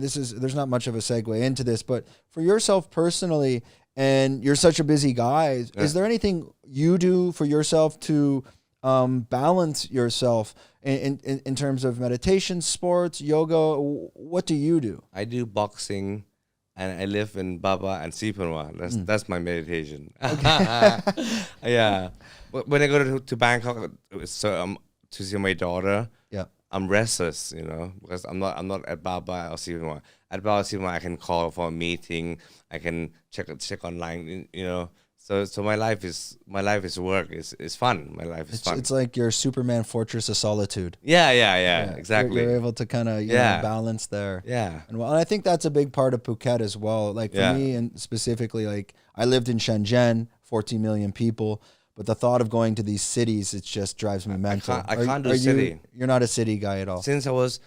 there's not much of a segue into this, but for yourself personally, and you're such a busy guy, is there anything you do for yourself to balance yourself in terms of meditation, sports, yoga? What do you do?
I do boxing, and I live in Baba and Panwa. That's my meditation. Okay. Yeah. But when I go to Bangkok, to see my daughter, I'm restless, because I'm not at Baba or Panwa. At Baba Panwa, I can call for a meeting. I can check online, So my life is work. It's fun. My life is fun.
It's like your Superman fortress of solitude.
Yeah. Exactly.
You're able to kind of balance there.
Yeah.
And I think that's a big part of Phuket as well. Like for me, and specifically, like I lived in Shenzhen, 14 million people, but the thought of going to these cities, it just drives me mental.
I can't do city.
You're not a city guy at all.
Since I was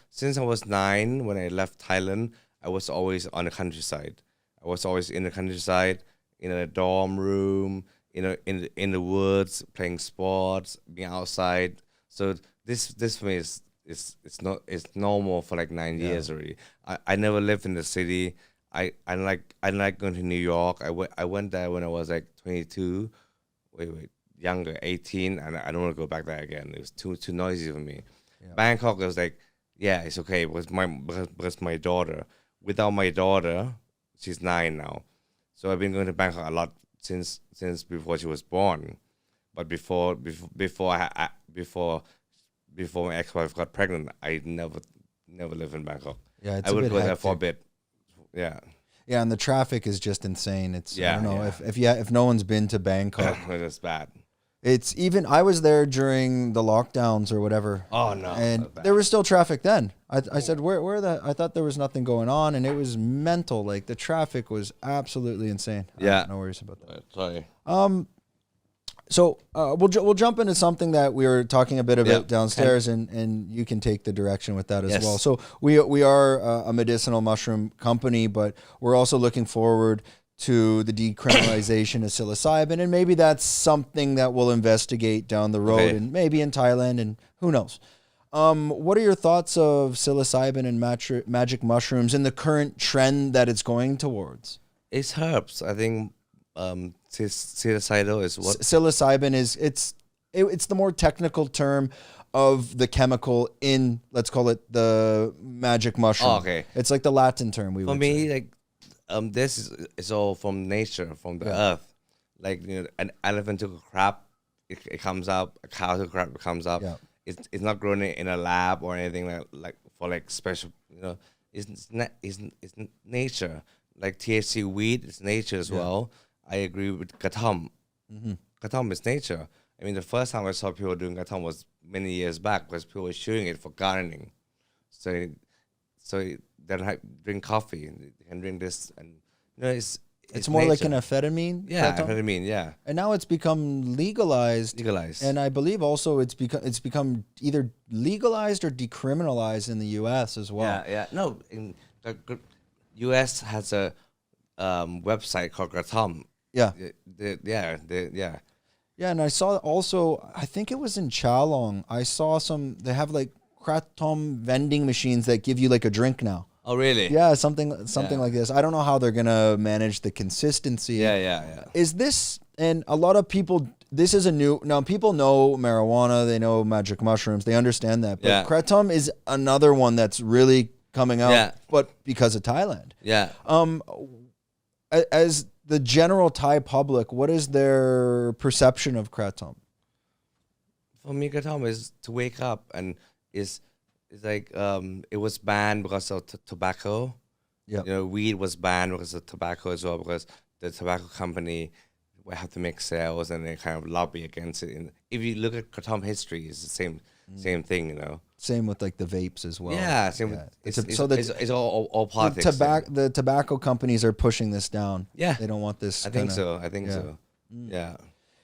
9, when I left Thailand, I was always on the countryside. I was always in the countryside, in a dorm room, in the woods, playing sports, being outside. So this for me it's normal for like 9 years already. I never lived in the city. I like going to New York. I went there when I was like 22. Younger, 18, and I don't want to go back there again. It was too noisy for me. Yeah. Bangkok was like, it's okay because my daughter. Without my daughter, she's 9 now. So I've been going to Bangkok a lot since before she was born, but before my ex-wife got pregnant, I never lived in Bangkok.
Yeah,
I would go there for a bit. Yeah.
Yeah, and the traffic is just insane. It's I don't know
yeah.
if no one's been to Bangkok,
It's bad.
it's even I was there during the lockdowns or whatever.
Oh no,
And
that's bad.
there was still traffic then. I said where the I thought there was nothing going on, and it was mental. Like the traffic was absolutely insane.
Yeah.
No worries about that.
Sorry.
So we'll jump into something that we were talking a bit about
Yeah.
downstairs, and you can take the direction with that as
Yes.
well. So we are a medicinal mushroom company, but we're also looking forward to the decriminalization of psilocybin, and maybe that's something that we'll investigate down the road,
Okay.
and maybe in Thailand, and who knows. What are your thoughts of psilocybin and magic mushrooms and the current trend that it's going towards?
It's herbs. I think psilocybin is what.
Psilocybin is it's the more technical term of the chemical in, let's call it, the magic mushroom.
Oh, okay.
It's like the Latin term we
For
would
me,
say.
like this is all from nature, from the earth. Like an elephant took a crab, it comes up. A cow took a crab, it comes up.
Yeah.
It's not grown in a lab or anything like for like special. It's nature. Like THC weed is nature as well. I agree with Kratom. Kratom is nature. I mean, the first time I saw people doing Kratom was many years back because people were shooting it for gardening. So they drink coffee and they can drink this, and it's
more like
nature.
an amphetamine.
Yeah,
Kratom?
amphetamine. Yeah,
And now it's become legalized.
legalized.
And I believe also it's become either legalized or decriminalized in the U.S. as well.
Yeah. No, in the U.S. has a website called Kratom.
Yeah.
Yeah.
Yeah, and I saw also, I think it was in Chalong, I saw they have like kratom vending machines that give you like a drink now.
Oh, really?
Yeah, something like this. I don't know how they're going to manage the consistency.
Yeah.
Is this, and a lot of people, this is now people know marijuana, they know magic mushrooms, they understand that. But
Yeah.
kratom is another one that's really coming out,
Yeah.
but because of Thailand.
Yeah.
As the general Thai public, what is their perception of kratom?
For me, Kratom is to wake up, and it's like it was banned because of tobacco.
Yeah.
Weed was banned because of tobacco as well, because the tobacco company will have to make sales and they kind of lobby against it. And if you look at Kratom history, it's the same thing,
Same with like the vapes as well.
Yeah, same
Yeah.
with it's all politics.
The tobacco companies are pushing this down.
Yeah.
They don't want this.
I think
kinda-
so. I think
yeah.
so. Yeah.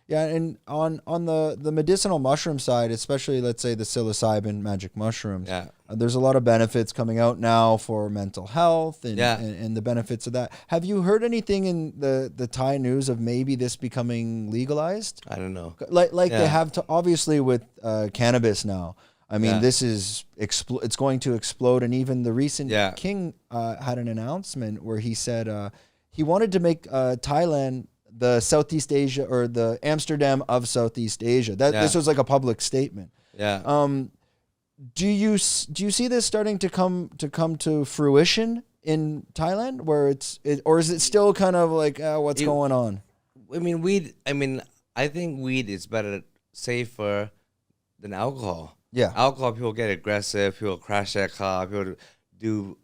Yeah, and on the medicinal mushroom side, especially let's say the psilocybin magic mushrooms,
Yeah.
there's a lot of benefits coming out now for mental health and,
Yeah.
and the benefits of that. Have you heard anything in the Thai news of maybe this becoming legalized?
I don't know.
Like they
Yeah.
have to, obviously with cannabis now. I mean,
Yeah.
this is it's going to explode, and even the recent
Yeah.
king had an announcement where he said he wanted to make Thailand the Southeast Asia, or the Amsterdam of Southeast Asia. This was like a public statement.
Yeah.
Do you see this starting to come to fruition in Thailand, where or is it still kind of like what's going on?
I mean, weed. I think weed is better, safer than alcohol.
Yeah.
Alcohol, people get aggressive. People crash their car. People do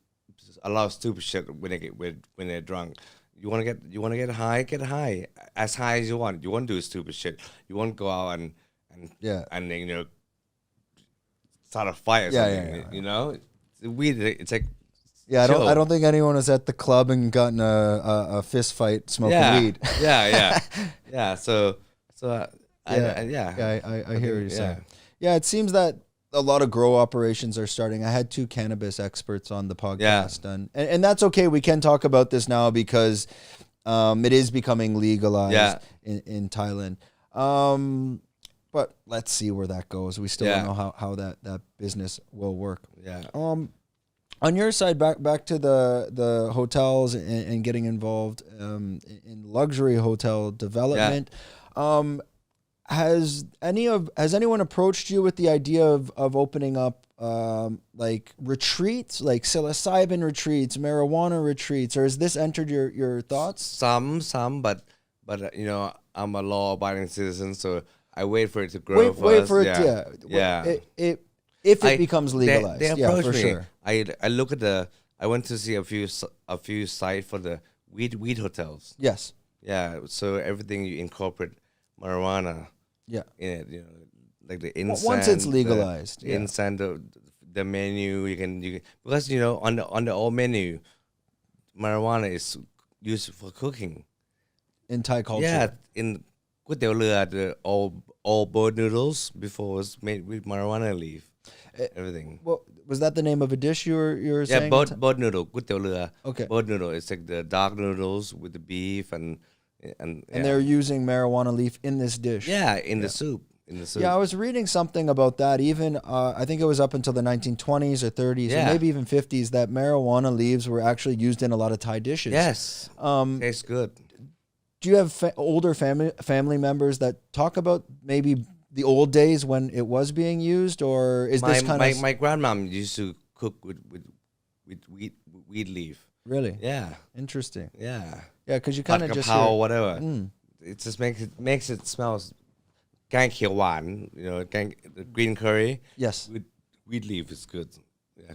a lot of stupid shit when they're drunk. You want to get high, as high as you want. You want to do stupid shit. You want to go out and then, start a fire or something. Weed, it's like,
Yeah,
chill.
I don't think anyone was at the club and gotten a fist fight smoking weed.
Yeah. So I
hear what you're saying. Yeah, it seems that a lot of grow operations are starting. I had 2 cannabis experts on the podcast, and that's okay. We can talk about this now because it is becoming legalized in Thailand. But let's see where that goes. We still don't know how that business will work.
Yeah.
On your side, back to the hotels and getting involved in luxury hotel development. Has anyone approached you with the idea of opening up like retreats, like psilocybin retreats, marijuana retreats, or has this entered your thoughts?
Some, but I'm a law-abiding citizen, so I wait for it to grow.
Wait for it.
Yeah.
If it becomes legalized,
they approach
for
me.
sure.
I look at the I went to see a few sites for the weed hotels.
Yes.
Yeah, so everything you incorporate marijuana
Yeah.
in it, like the incense.
Once it's legalized,
the incense, the menu you can because on the old menu, marijuana is used for cooking.
In Thai culture.
Yeah, inก๋วยเตี๋ยวเรือ, the all boiled noodles before was made with marijuana leaf. Everything.
Well, was that the name of a dish you were saying?
Yeah, boiled noodle, ก๋วยเตี๋ยวเรือ.
Okay.
Boiled noodle. It's like the dark noodles with the beef and
they're using marijuana leaf in this dish.
Yeah, in the soup.
Yeah, I was reading something about that. Even I think it was up until the 1920s or 30s, or maybe even 50s, that marijuana leaves were actually used in a lot of Thai dishes.
Yes. Tastes good.
Do you have older family members that talk about maybe the old days when it was being used, or is this kind of...
My grandmom used to cook with weed leaf.
Really?
Yeah.
Interesting.
Yeah.
Yeah, because you kind of just
hear... whatever. It just makes it smells... แกงเขียวหวาน the green curry.
Yes.
With weed leaf is good. Yeah,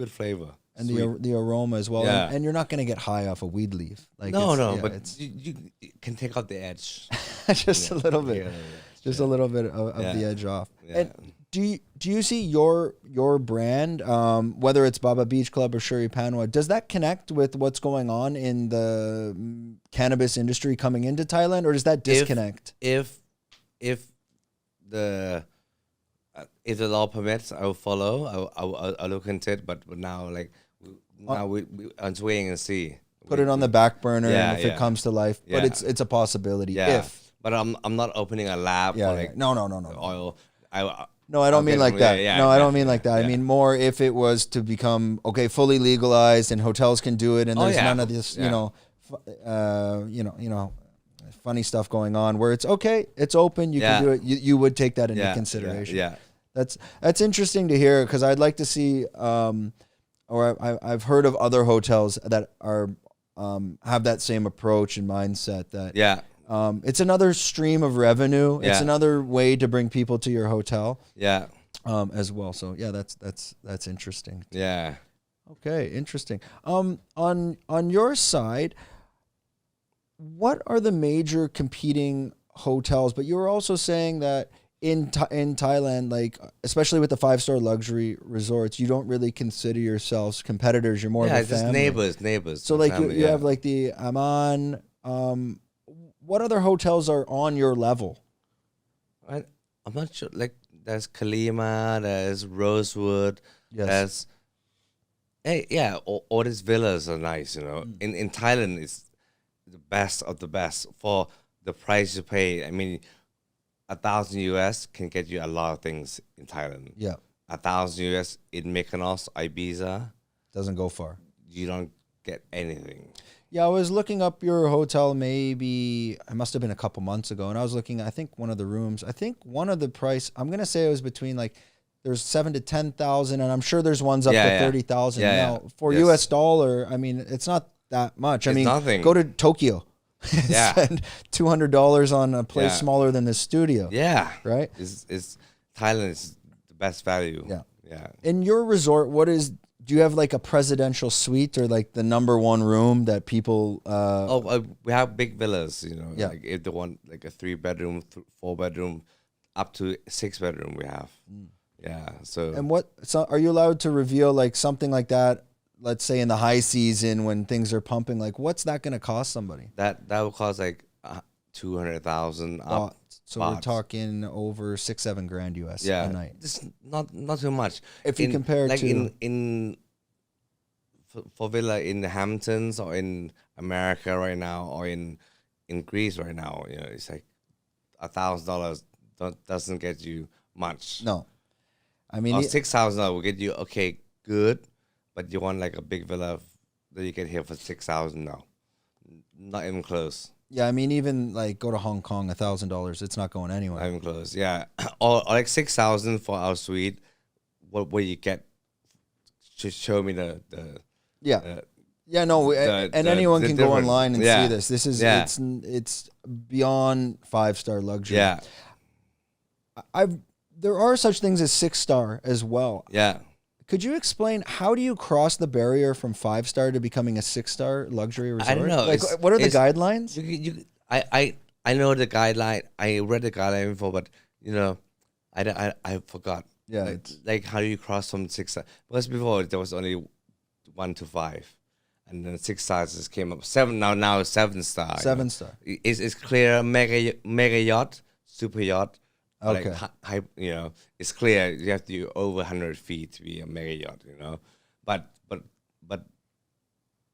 good flavor.
And the aroma as well.
Yeah.
And you're not going to get high off a weed leaf. Like
no, but you can take out the edge.
Just a little bit. Just a little bit of the edge off. Yeah. And do you see your brand, whether it's Baba Beach Club or Shuri Panwa, does that connect with what's going on in the cannabis industry coming into Thailand, or does that disconnect?
If the law permits, I will follow. I'll look into it. But now, we I'm waiting and see.
Put it on the back burner, and if it comes to life. But it's a possibility.
Yeah.
If.
But I'm not opening a lab.
Yeah. No.
Oil.
No, I don't mean like that. I don't mean like that.
Yeah.
I mean more if it was to become fully legalized and hotels can do it, and there's none of this, funny stuff going on where it's okay, it's open, you can do it. You would take that into consideration.
Yeah.
That's interesting to hear, because I'd like to see, or I've heard of other hotels that are have that same approach and mindset that it's another stream of revenue. It's another way to bring people to your hotel.
Yeah.
As well. So yeah, that's interesting.
Yeah.
Okay, interesting. On your side, what are the major competing hotels? But you were also saying that in Thailand, like especially with the 5-star luxury resorts, you don't really consider yourselves competitors. You're more of a
just
family.
neighbors.
So like you have like the Aman. What other hotels are on your level?
I'm not sure. Like there's Kalima, there's Rosewood, there's all these villas are nice. In Thailand, it's the best of the best for the price you pay. I mean, $1,000 can get you a lot of things in Thailand.
Yeah,
$1,000 in Mykonos, Ibiza
doesn't go far.
You don't get anything.
Yeah, I was looking up your hotel. Maybe it must have been a couple months ago, and I was looking. I think one of the rooms. I think one of the price. I'm gonna say it was between like there's 7,000 to 10,000, and I'm sure there's ones up to 30,000. Now for US dollar, I mean it's not that much. I mean,
nothing.
Go to Tokyo. Spend $200 on a place smaller than the studio.
Yeah.
Right?
Thailand is the best value. Yeah.
In your resort, do you have like a presidential suite or like the number one room that people
we have big villas, like if they want like a 3-bedroom, 4-bedroom, up to 6-bedroom we have. Yeah.
And are you allowed to reveal like something like that? Let's say in the high season when things are pumping, like what's that going to cost somebody?
That will cost like 200,000 up.
So we're talking over $6-7 grand US a night.
Just not too much.
If you compare
like
to
for villa in the Hamptons or in America right now or in Greece right now, it's like $1,000 doesn't get you much.
No, I mean
$6,000 will get you good. But you want like a big villa that you get here for $6,000? No, not even close.
Yeah, I mean even like go to Hong Kong, $1,000. It's not going anywhere.
Not even close. Yeah, or like $6,000 for our suite. What you get? Just show me the
anyone can go online and see this. This is it's beyond 5-star luxury.
Yeah,
there are such things as 6-star as well.
Yeah.
Could you explain how do you cross the barrier from 5-star to becoming a 6-star luxury resort?
I don't know.
Like, what are the guidelines?
I know the guideline. I read the guideline before, but I forgot.
Yeah,
like how do you cross from 6-star? Because before there was only 1 to 5, and then 6 stars just came up. 7 now it's 7-star.
7-star.
It's clear mega yacht, super yacht.
Okay.
Like high, it's clear you have to do over 100 feet to be a mega yacht. But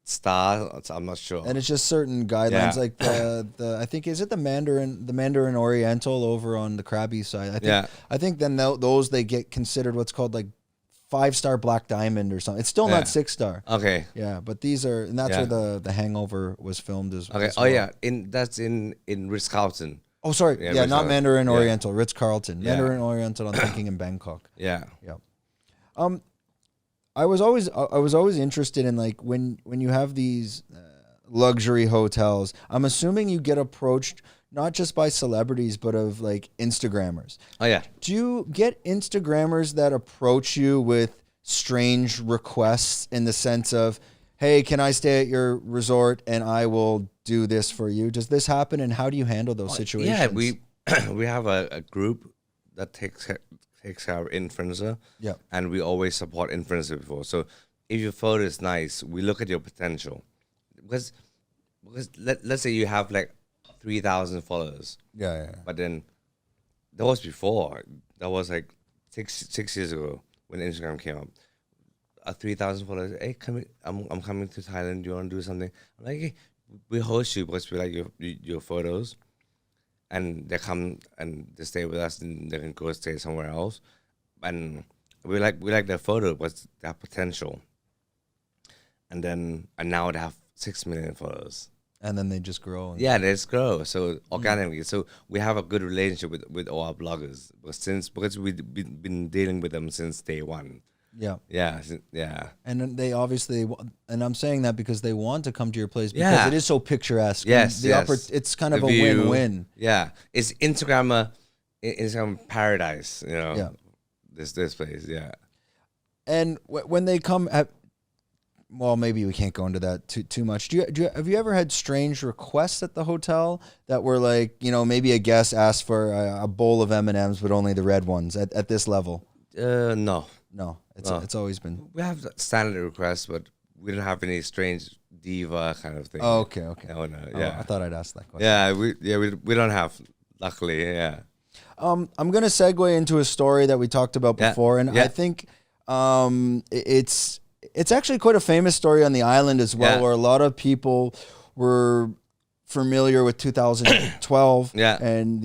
star, I'm not sure.
And it's just certain guidelines, like the I think, is it the Mandarin Oriental over on the Krabi side? I think then those they get considered what's called like 5-star Black Diamond or something. It's still not 6-star.
Okay.
Yeah, but these are, and that's where the Hangover was filmed as well.
Oh yeah, that's in Ritz-Carlton.
Oh, sorry. Yeah, not Mandarin Oriental, Ritz-Carlton.
Yeah.
Mandarin Oriental, I'm thinking in Bangkok.
Yeah.
Yeah. I was always interested in, like, when you have these luxury hotels, I'm assuming you get approached not just by celebrities, but of like Instagrammers.
Oh yeah.
Do you get Instagrammers that approach you with strange requests in the sense of, hey, can I stay at your resort and I will do this for you? Does this happen, and how do you handle those situations?
Yeah, we have a group that takes care of influencer.
Yeah.
And we always support influencer before. So if your photo is nice, we look at your potential. Because let's say you have like 3,000 followers. Yeah. But then that was before. That was like six years ago when Instagram came up. 3,000 followers. Hey, I'm coming to Thailand. Do you want to do something? I'm like, hey, we host you because we like your photos, and they come and they stay with us, and they can go stay somewhere else. And we like their photo, but they have potential. And now they have 6 million followers.
And then they just grow.
Yeah, they just grow. So organically. So we have a good relationship with all our bloggers, because we've been dealing with them since day one.
Yeah.
Yeah.
And then they obviously, and I'm saying that because they want to come to your place because it is so picturesque. Yes. It's kind of a win-win.
Yeah. It's Instagram paradise, Yeah. This place, yeah.
And when they come well, maybe we can't go into that too much. Have you ever had strange requests at the hotel that were like, maybe a guest asked for a bowl of M&Ms, but only the red ones at this level?
No.
No, it's always been.
We have standard requests, but we don't have any strange diva kind of thing.
Oh, okay.
No, yeah.
I thought I'd ask that question.
Yeah, we don't have. Luckily, yeah.
I'm gonna segue into a story that we talked about before, and I think it's actually quite a famous story on the island as well, where a lot of people were familiar with 2012. And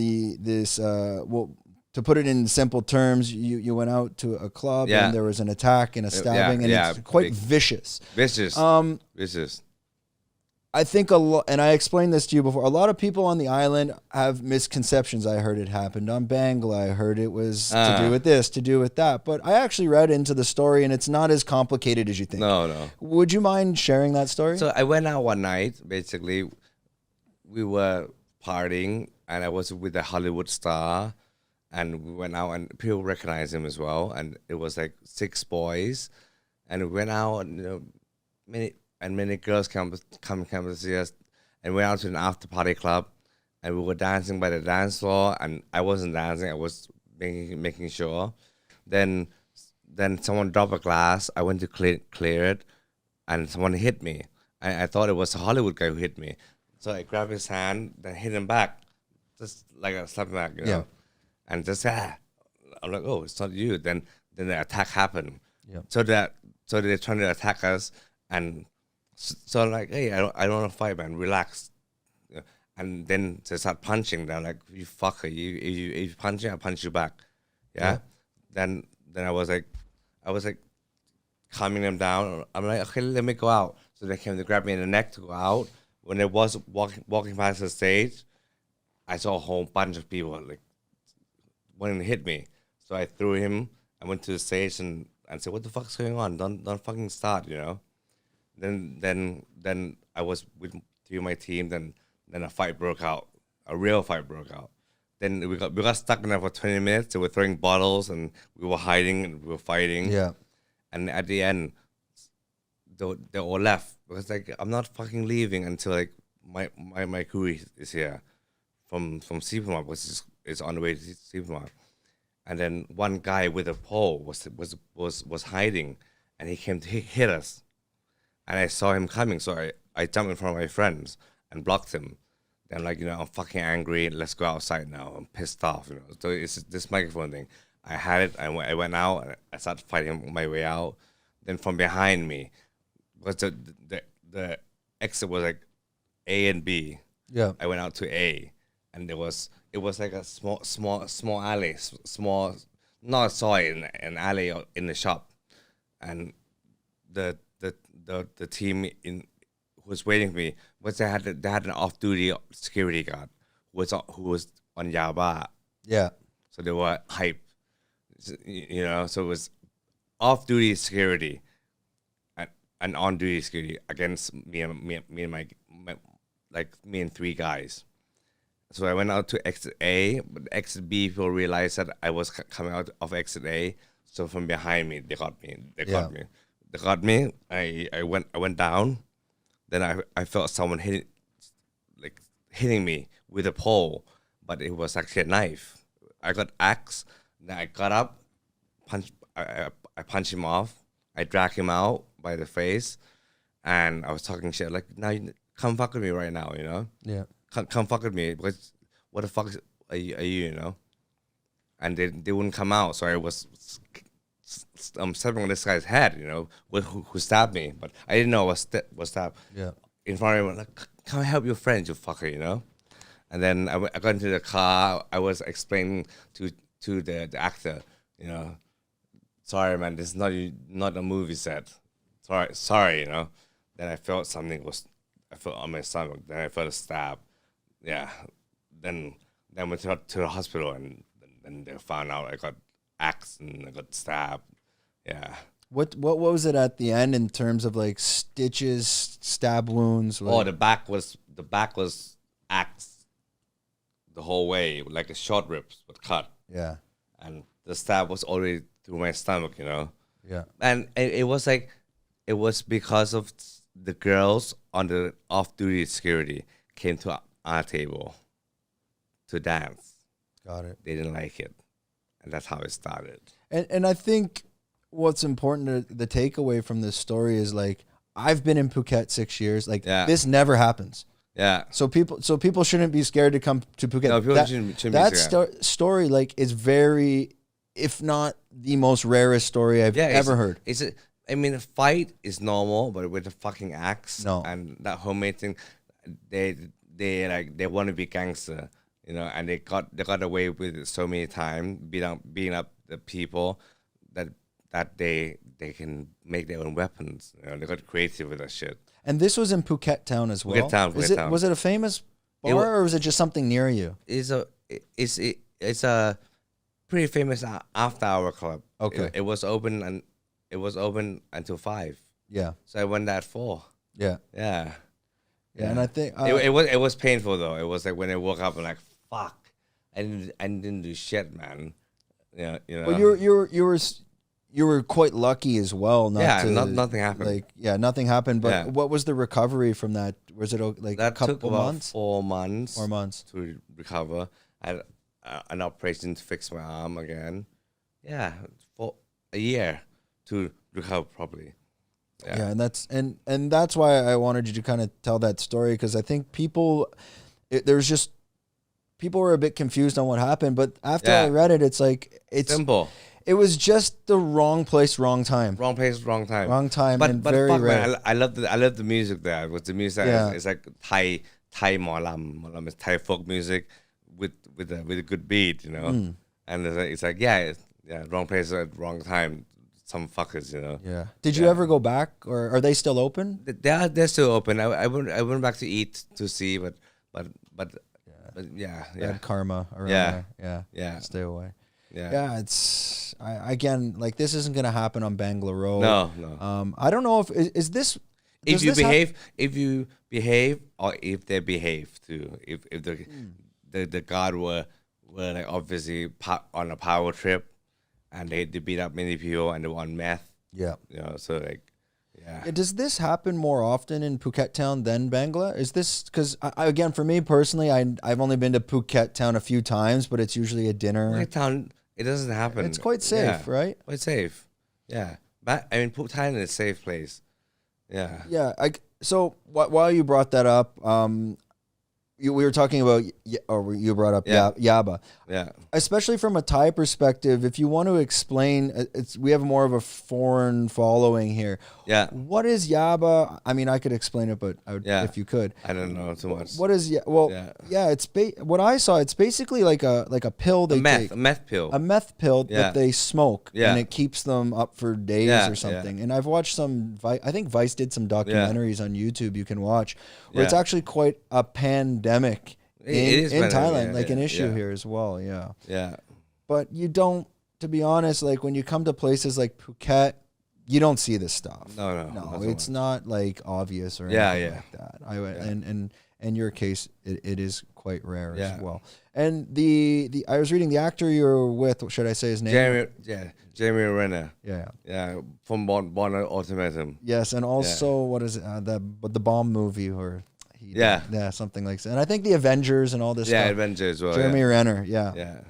to put it in simple terms, you went out to a club and there was an attack and a stabbing, and it's quite vicious.
Vicious.
I think and I explained this to you before, a lot of people on the island have misconceptions. I heard it happened on Bangla. I heard it was to do with this, to do with that. But I actually read into the story, and it's not as complicated as you think.
No.
Would you mind sharing that story?
So I went out one night, basically. We were partying, and I was with a Hollywood star. And we went out, and people recognized him as well. And it was like 6 boys, and we went out, and many girls come to see us, and we went out to an after party club, and we were dancing by the dance floor, and I wasn't dancing, I was making sure. Then someone dropped a glass. I went to clear it, and someone hit me. I thought it was a Hollywood guy who hit me, so I grabbed his hand, then hit him back, just like a slap back, And just I'm like, oh, it's not you. Then the attack happened. Yeah. So they're trying to attack us, and so I'm like, hey, I don't want to fight, man. Relax. And then they start punching. They're like, you fucker, you punch me, I punch you back. Yeah. Then I was like calming them down. I'm like, okay, let me go out. So they came to grab me in the neck to go out. When they was walking past the stage, I saw a whole bunch of people like wanting to hit me. So I threw him. I went to the stage and said, what the fuck's going on? Don't fucking start, Then I was with 3 of my team. Then a fight broke out. A real fight broke out. Then we got stuck in there for 20 minutes. They were throwing bottles, and we were hiding, and we were fighting.
Yeah.
and at the end, they all left because like I'm not fucking leaving until like my crew is here from supermarket, which is on the way to supermarket. And then one guy with a pole was hiding, and he came to hit us, and I saw him coming, so I jumped in front of my friends and blocked him. Then like I'm fucking angry. Let's go outside now. I'm pissed off. So it's this microphone thing. I had it. I went out. And I started fighting my way out. Then from behind me, was the exit was like A and B.
Yeah.
I went out to A, and it was like a small alley, small, not a soy, an alley in the shop, and the team who was waiting for me was they had an off duty security guard who was on Yaba.
Yeah.
So they were hype, so it was off duty security and on duty security against me and my like me and three guys. So I went out to exit A, but exit B people realized that I was coming out of exit A. So from behind me, they got me. They got me. I went down. Then I felt someone hitting me with a pole, but it was actually a knife. I got axed. Then I got up, I punched him off. I dragged him out by the face, and I was talking shit like, "Now come fuck with me right now,"
Yeah.
Come fuck with me, because what the fuck are you, And they wouldn't come out, so I was stepping on this guy's head, who stabbed me, but I didn't know was stabbed.
Yeah.
In front of him, like, "Can I help your friend, you fucker," And then I got into the car. I was explaining to the actor, "Sorry, man, this is not a movie set. Sorry, Then I felt I felt on my stomach. Then I felt a stab. Yeah. Then went to the hospital, and then they found out I got axed and I got stabbed. Yeah.
What was it at the end in terms of like stitches, stab wounds?
Oh, the back was axed the whole way, like a short ribs but cut.
Yeah.
And the stab was already through my stomach,
Yeah.
And it was because of the girls on the off-duty security came to our table to dance.
Got it.
They didn't like it, and that's how it started.
And I think what's important, the takeaway from this story is like, I've been in Phuket 6 years. Like this never happens.
Yeah.
So people shouldn't be scared to come to Phuket.
No, people shouldn't be scared.
Story like is very, if not the most rarest story I've ever heard.
A fight is normal, but with a fucking axe,
no.
And that homemade thing, they want to be gangster, and they got away with it so many times, beating up the people that they can make their own weapons. They got creative with that shit.
And this was in Phuket Town as well.
Phuket Town.
Was it a famous bar or was it just something near you?
It's a pretty famous after-hour club.
Okay.
It was open until 5.
Yeah.
So I went there at 4.
Yeah.
Yeah.
Yeah, and I think
it was painful though. It was like when I woke up and like, fuck, I didn't do shit, man.
Well, you were quite lucky as well.
Nothing happened.
Nothing happened. But what was the recovery from that? Was it like
that
a couple
took about
months?
4 months.
4 months
to recover. I had an operation to fix my arm again. Yeah, for a year to recover properly.
Yeah, and that's why I wanted you to kind of tell that story, because I think people were a bit confused on what happened, but after I read it, it's
simple.
It was just the wrong place, wrong time.
Wrong place, wrong time.
Wrong time,
but
very
fuck,
rare.
man, I love the music there. With the music, it's like Thai Molam. It's Thai folk music with a good beat, And it's like wrong place at wrong time. Some fuckers,
Yeah. Did you ever go back, or are they still open?
They're still open. I went back to eat to see, but yeah.
Bad karma around there.
Yeah.
Stay away.
Yeah.
It's again, like, this isn't gonna happen on Bangla Road.
No.
I don't know if this.
If you behave, or if they behave too. If the guard were like obviously on a power trip, and they beat up many people and they were on meth.
Yeah.
You know, so like, yeah.
Does this happen more often in Phuket Town than Bangla? Is this because again, for me personally, I've only been to Phuket Town a few times, but it's usually a dinner.
Phuket Town, it doesn't happen.
It's quite safe, right?
Quite safe. Yeah. But I mean, Phuket Thailand is a safe place. Yeah.
Yeah. So while you brought that up, we were talking about, or you brought up Yaba.
Yeah.
Especially from a Thai perspective, if you want to explain, we have more of a foreign following here.
Yeah.
What is Yaba? I mean, I could explain it, but if you could.
I don't know too much.
What is it's what I saw. It's basically like a pill they take.
A meth pill.
A meth pill that they smoke, and it keeps them up for days or something. And I've watched some. I think Vice did some documentaries on YouTube you can watch, where it's actually quite a pandemic in Thailand, like an issue here as well. Yeah.
Yeah.
But you don't, to be honest, like when you come to places like Phuket, you don't see this stuff.
No,
it's not like obvious or anything like that. And in your case, it is quite rare as well. And I was reading the actor you were with. Should I say his name?
Jeremy Renner.
Yeah.
From Born Ultimatum.
Yes, and also what is it? The Bomb movie or. Something like that. And I think the Avengers and all this stuff.
Yeah, Avengers as well.
Jeremy Renner,
Yeah.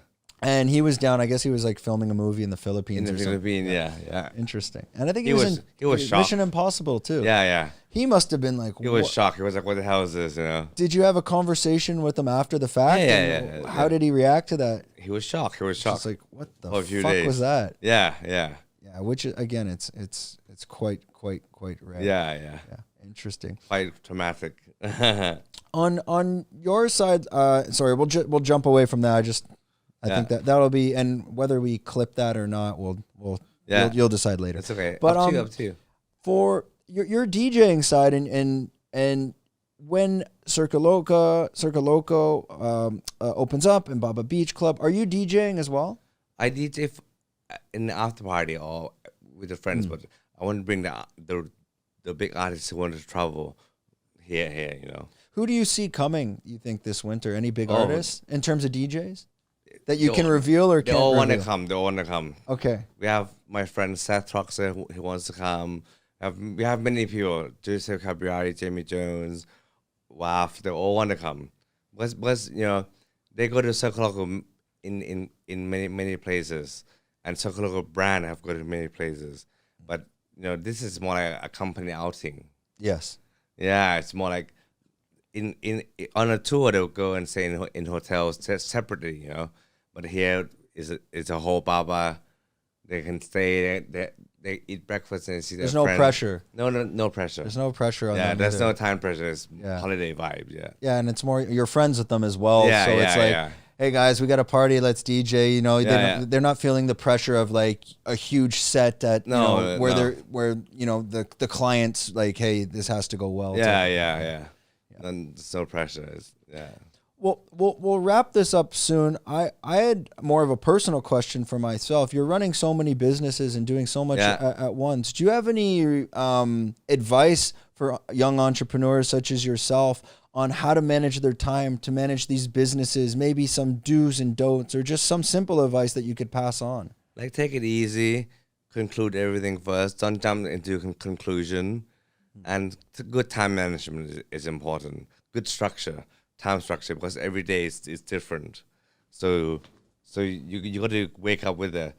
And he was down, I guess he was like filming a movie in the Philippines.
Yeah.
Interesting. And I think he was
shocked.
Mission Impossible too.
Yeah.
He must have been like...
He was shocked. He was like, what the hell is this, you know?
Did you have a conversation with him after the fact?
Yeah.
How did he react to that?
He was shocked.
Just like, what the fuck was that?
Yeah.
Yeah, which, again, it's quite rare.
Yeah.
Interesting.
Quite traumatic.
On your side, sorry, we'll jump away from that. I think that'll be, and whether we clip that or not, you'll decide later.
It's okay.
But
up to you.
For your DJing side, and when Circo Loco opens up in Baba Beach Club, are you DJing as well?
I DJ in the after party or with the friends, but I want to bring the big artists who want to travel here, you know.
Who do you see coming, you think, this winter? Any big artists in terms of DJs that you can reveal or can't reveal?
They all want to come.
Okay.
We have my friend Seth Troxer who wants to come. We have many people. Joseph Cabriari, Jamie Jones, Waf, they all want to come. Because you know, they go to Circo Loco in many places. And Circo Loco brand have go to many places. But you know, this is more like a company outing.
Yes.
Yeah, it's more like on a tour they'll go and stay in hotels separately, you know. But here is a whole Baba. They can stay there. They eat breakfast and see their friends.
There's no pressure.
No pressure.
There's no pressure on them.
Yeah, there's
either.
no time pressure. It's holiday vibes. Yeah.
Yeah, and it's more you're friends with them as well.
Yeah,
so it's like, hey guys, we got a party. Let's DJ. You know, they're not feeling the pressure of like a huge set that where you know the clients like, hey, this has to go well.
Yeah. And there's no pressure.
Well, we'll wrap this up soon. I had more of a personal question for myself. You're running so many businesses and doing so much at once. Do you have any advice for young entrepreneurs such as yourself on how to manage their time, to manage these businesses, maybe some do's and don'ts, or just some simple advice that you could pass on?
Like, take it easy, conclude everything first, don't jump into conclusion, and good time management is important. Good structure. Time structure, because every day is different, so you got to wake up with a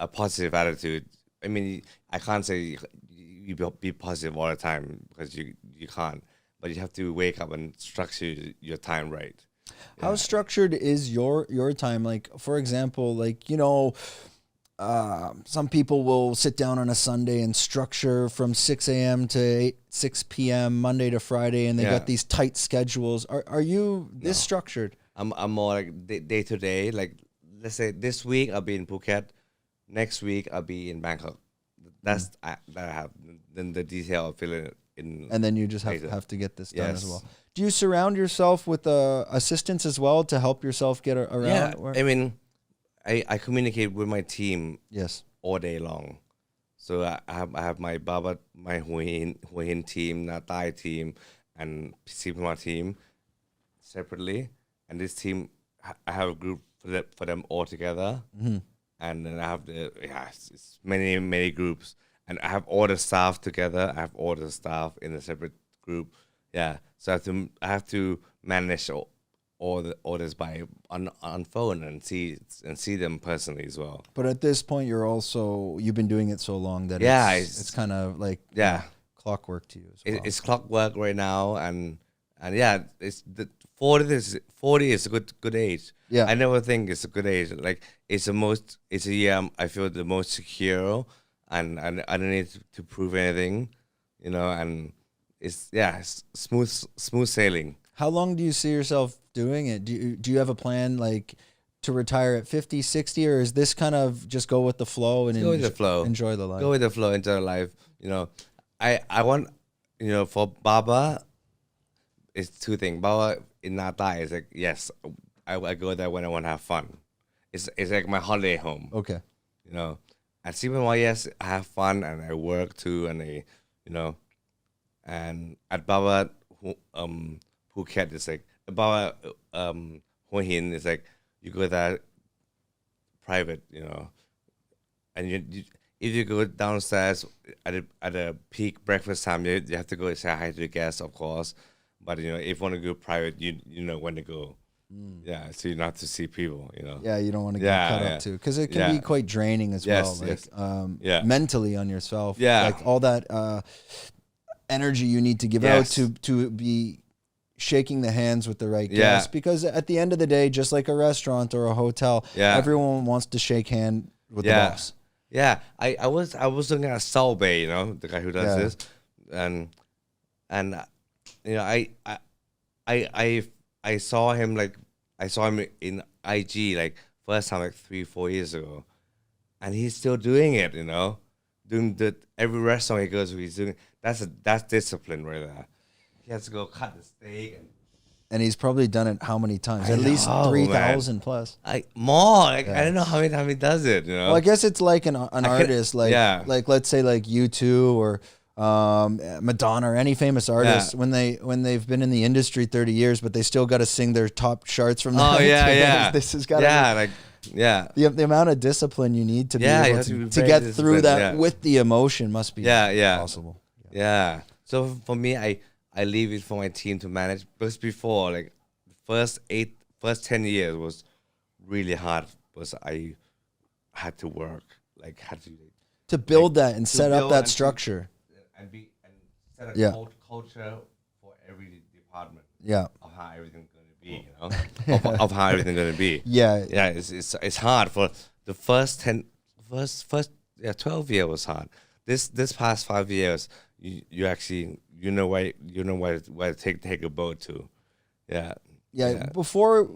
positive attitude. I mean, I can't say you be positive all the time because you can't, but you have to wake up and structure your time right.
How structured is your time? Like, for example, like, you know, some people will sit down on a Sunday and structure from 6 a.m. to 6 p.m. Monday to Friday, and they got these tight schedules. Are you this structured?
I'm more like day to day. Like, let's say this week I'll be in Phuket, next week I'll be in Bangkok. That's that I have. Then the detail I'll fill it in. And
then you just have to get this done as well. Do you surround yourself with assistants as well to help yourself get around?
Yeah, I mean, I communicate with my team all day long. So I have my Baba, my Hua Hin team, Na Thai team, and Sipima team separately. And this team, I have a group for them all together. Mm-hmm. And then I have it's many groups. and I have all the staff together. I have all the staff in a separate group. Yeah, so I have to manage all the orders by on phone and see them personally as well.
But at this point, you've been doing it so long that
Yeah,
it's kind of like clockwork to you as well.
It's clockwork right now, and yeah, it's the 40 is a good age.
Yeah.
I never think it's a good age. Like it's a year I feel the most secure, and I don't need to prove anything, and it's smooth sailing.
How long do you see yourself doing it? Do you have a plan like to retire at 50, 60, or is this kind of just go with the flow and
go with the flow,
enjoy the life?
Go with the flow, enjoy life. I want, for Baba, it's two things. Baba in Nata is like, yes, I go there when I want to have fun. It's like my holiday home.
Okay.
At Sipanwa, yes, I have fun and I work too, and and at Baba, Phuket is like Baba, Hua Hin is like you go there private, and if you go downstairs at a peak breakfast time, you have to go say hi to the guests, of course. But if you want to go private, you know when to go. Yeah, so you don't have to see people.
Yeah, you don't want to get caught up too, because it can be quite draining as well. Like mentally on yourself.
Yeah,
like all that energy you need to give out to be shaking the hands with the right guests. Because at the end of the day, just like a restaurant or a hotel, everyone wants to shake hand with the boss.
Yeah, I was looking at Saul Bay, the guy who does this, and I saw him in IG like first time like 3-4 years ago, and he's still doing it, doing every restaurant he goes to, he's doing that's discipline right there. He has to go cut the steak
and he's probably done it how many times? At least 3,000 plus.
More. I don't know how many times he does it.
Well, I guess it's like an artist, like let's say like U2 or Madonna or any famous artist when they've been in the industry 30 years, but they still got to sing their top charts from the This has got the amount of discipline you need to be able to get through that with the emotion must be possible.
Yeah. So for me, I leave it for my team to manage. Because before, like first 10 years was really hard because I had to work,
to build that and set up that structure.
And set a culture for every department.
Yeah.
Of how everything's going to be, of how everything's going to be.
Yeah.
Yeah. It's hard for the first 12 years was hard. This past 5 years, you actually where to take a boat to.
Yeah. Before,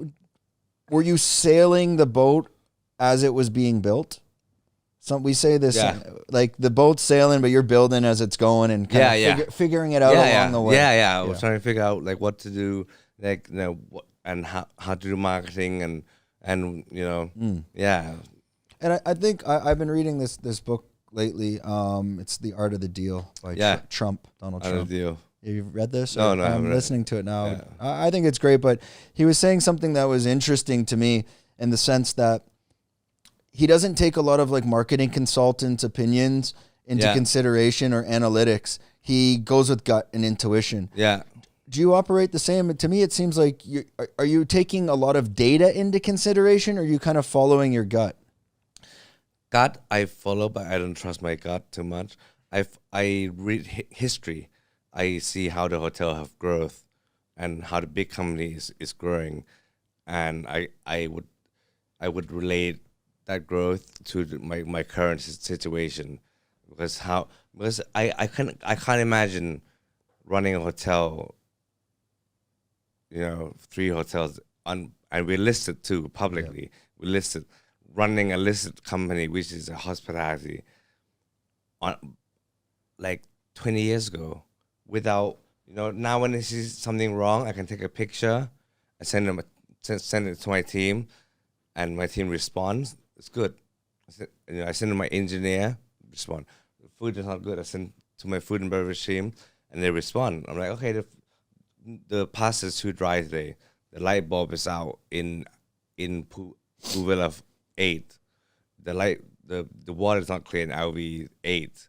were you sailing the boat as it was being built? We say this like the boat's sailing, but you're building as it's going and figuring it out along the way.
I was trying to figure out like what to do, like and how to do marketing and And
I think I've been reading this book lately. It's The Art of the Deal by Donald Trump.
Art of the Deal.
You've read this?
No, I
I'm
haven't
listening to it now. Yeah. I think it's great, but he was saying something that was interesting to me in the sense that he doesn't take a lot of like marketing consultants' opinions into consideration or analytics. He goes with gut and intuition.
Yeah.
Do you operate the same? To me, it seems like are you taking a lot of data into consideration, or are you kind of following your gut?
Gut, I follow, but I don't trust my gut too much. I read history. I see how the hotel have growth and how the big company is growing, and I would relate that growth to my current situation, because I can't imagine running a hotel, 3 hotels and we're listed too publicly. Yeah. We're listed, running a listed company which is a hospitality on like 20 years ago. Without, now when I see something wrong, I can take a picture, I send it to my team, and my team responds. It's good. I send to my engineer, respond. The food is not good. I send to my food and beverage team, and they respond. I'm like, okay, the pasta is too dry today. The light bulb is out in Pool Villa 8. The water is not clear in LV 8.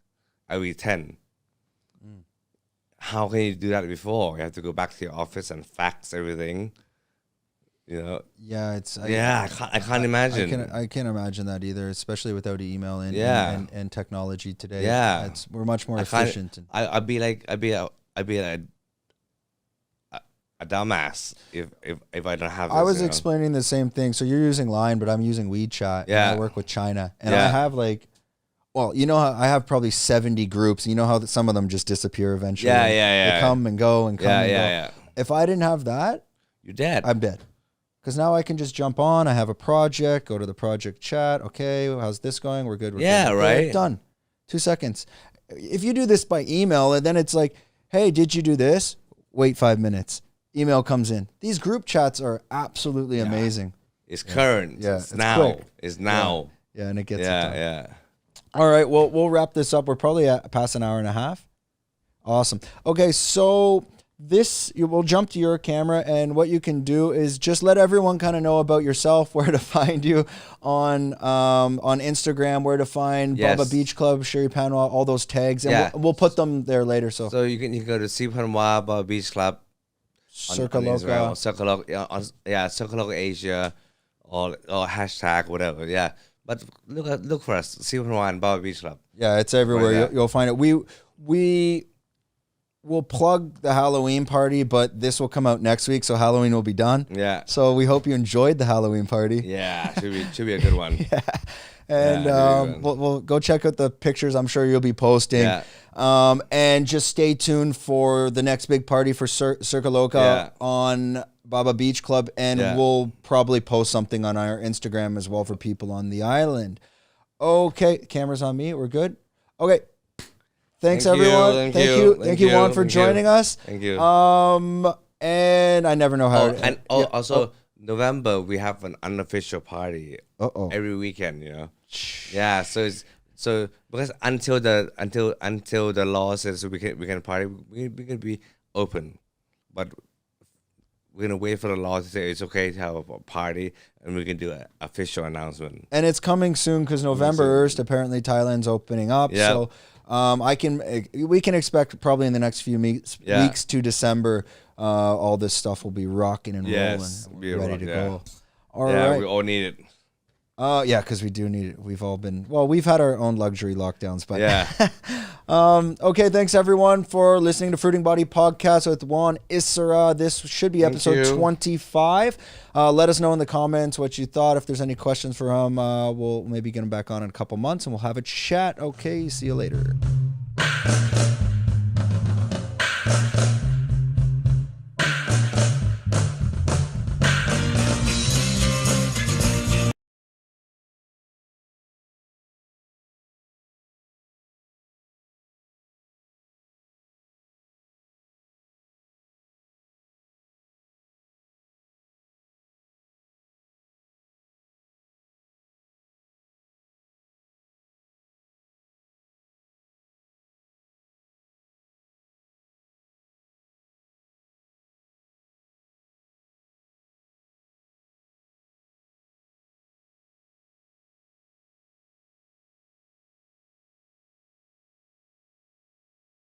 I read 10. How can you do that before? You have to go back to your office and fax everything. You know?
Yeah,
I can't imagine.
I can't imagine that either, especially without email and technology today.
Yeah,
we're much more efficient.
I'd be a dumbass if I don't have this,
I was explaining the same thing. So you're using Line, but I'm using WeChat.
Yeah.
And I work with China. And I have you know how I have probably 70 groups. You know how some of them just disappear eventually.
Yeah.
They come and go and come and go.
Yeah.
If I didn't have that,
You're dead.
I'm dead. Because now I can just jump on. I have a project. Go to the project chat. Okay, how's this going? We're good.
Right.
Done. 2 seconds. If you do this by email, and then it's like, hey, did you do this? Wait 5 minutes. Email comes in. These group chats are absolutely amazing.
It's current.
Yeah.
It's now.
Quick.
It's now.
Yeah, and it gets it done.
Yeah.
All right, well, we'll wrap this up. We're probably past an hour and a half. Awesome. Okay, so we'll jump to your camera, and what you can do is just let everyone kind of know about yourself, where to find you on Instagram, where to find Baba Beach Club, Shuri Panwa, all those tags, and we'll put them there later. So
you can go to Panwa, Baba Beach Club,
Circo Loco,
Circo Loco Asia, or hashtag whatever. Yeah. But look for us, Panwa and Baba Beach Club.
Yeah, it's everywhere. You'll find it. We will plug the Halloween party, but this will come out next week, so Halloween will be done. Yeah. So we hope you enjoyed the Halloween party.
Yeah, should be a good one.
Yeah. And we'll go check out the pictures. I'm sure you'll be posting. Yeah. And just stay tuned for the next big party for Circo Loco on Baba Beach Club, and we'll probably post something on our Instagram as well for people on the island. Okay, camera's on me. We're good. Okay, thanks everyone. Thank you, Juan, for joining us.
Thank you.
And I never know how.
Also, November we have an unofficial party. Every weekend, you know. Yeah, so because until the law says we can party, we can be open, but we're gonna wait for the law to say it's okay to have a party, and we can do an official announcement.
And it's coming soon because November 1st, apparently Thailand's opening up. Yeah. So we can expect probably in the next few weeks to December, all this stuff will be rocking and rolling, ready to go. All right.
We all need it.
Yeah, because we do need it. We've had our own luxury lockdowns, but okay, thanks everyone for listening to Fruiting Body Podcast with Wan Issara. This should be episode 25. Let us know in the comments what you thought. If there's any questions for him, we'll maybe get him back on in a couple months and we'll have a chat. Okay, see you later.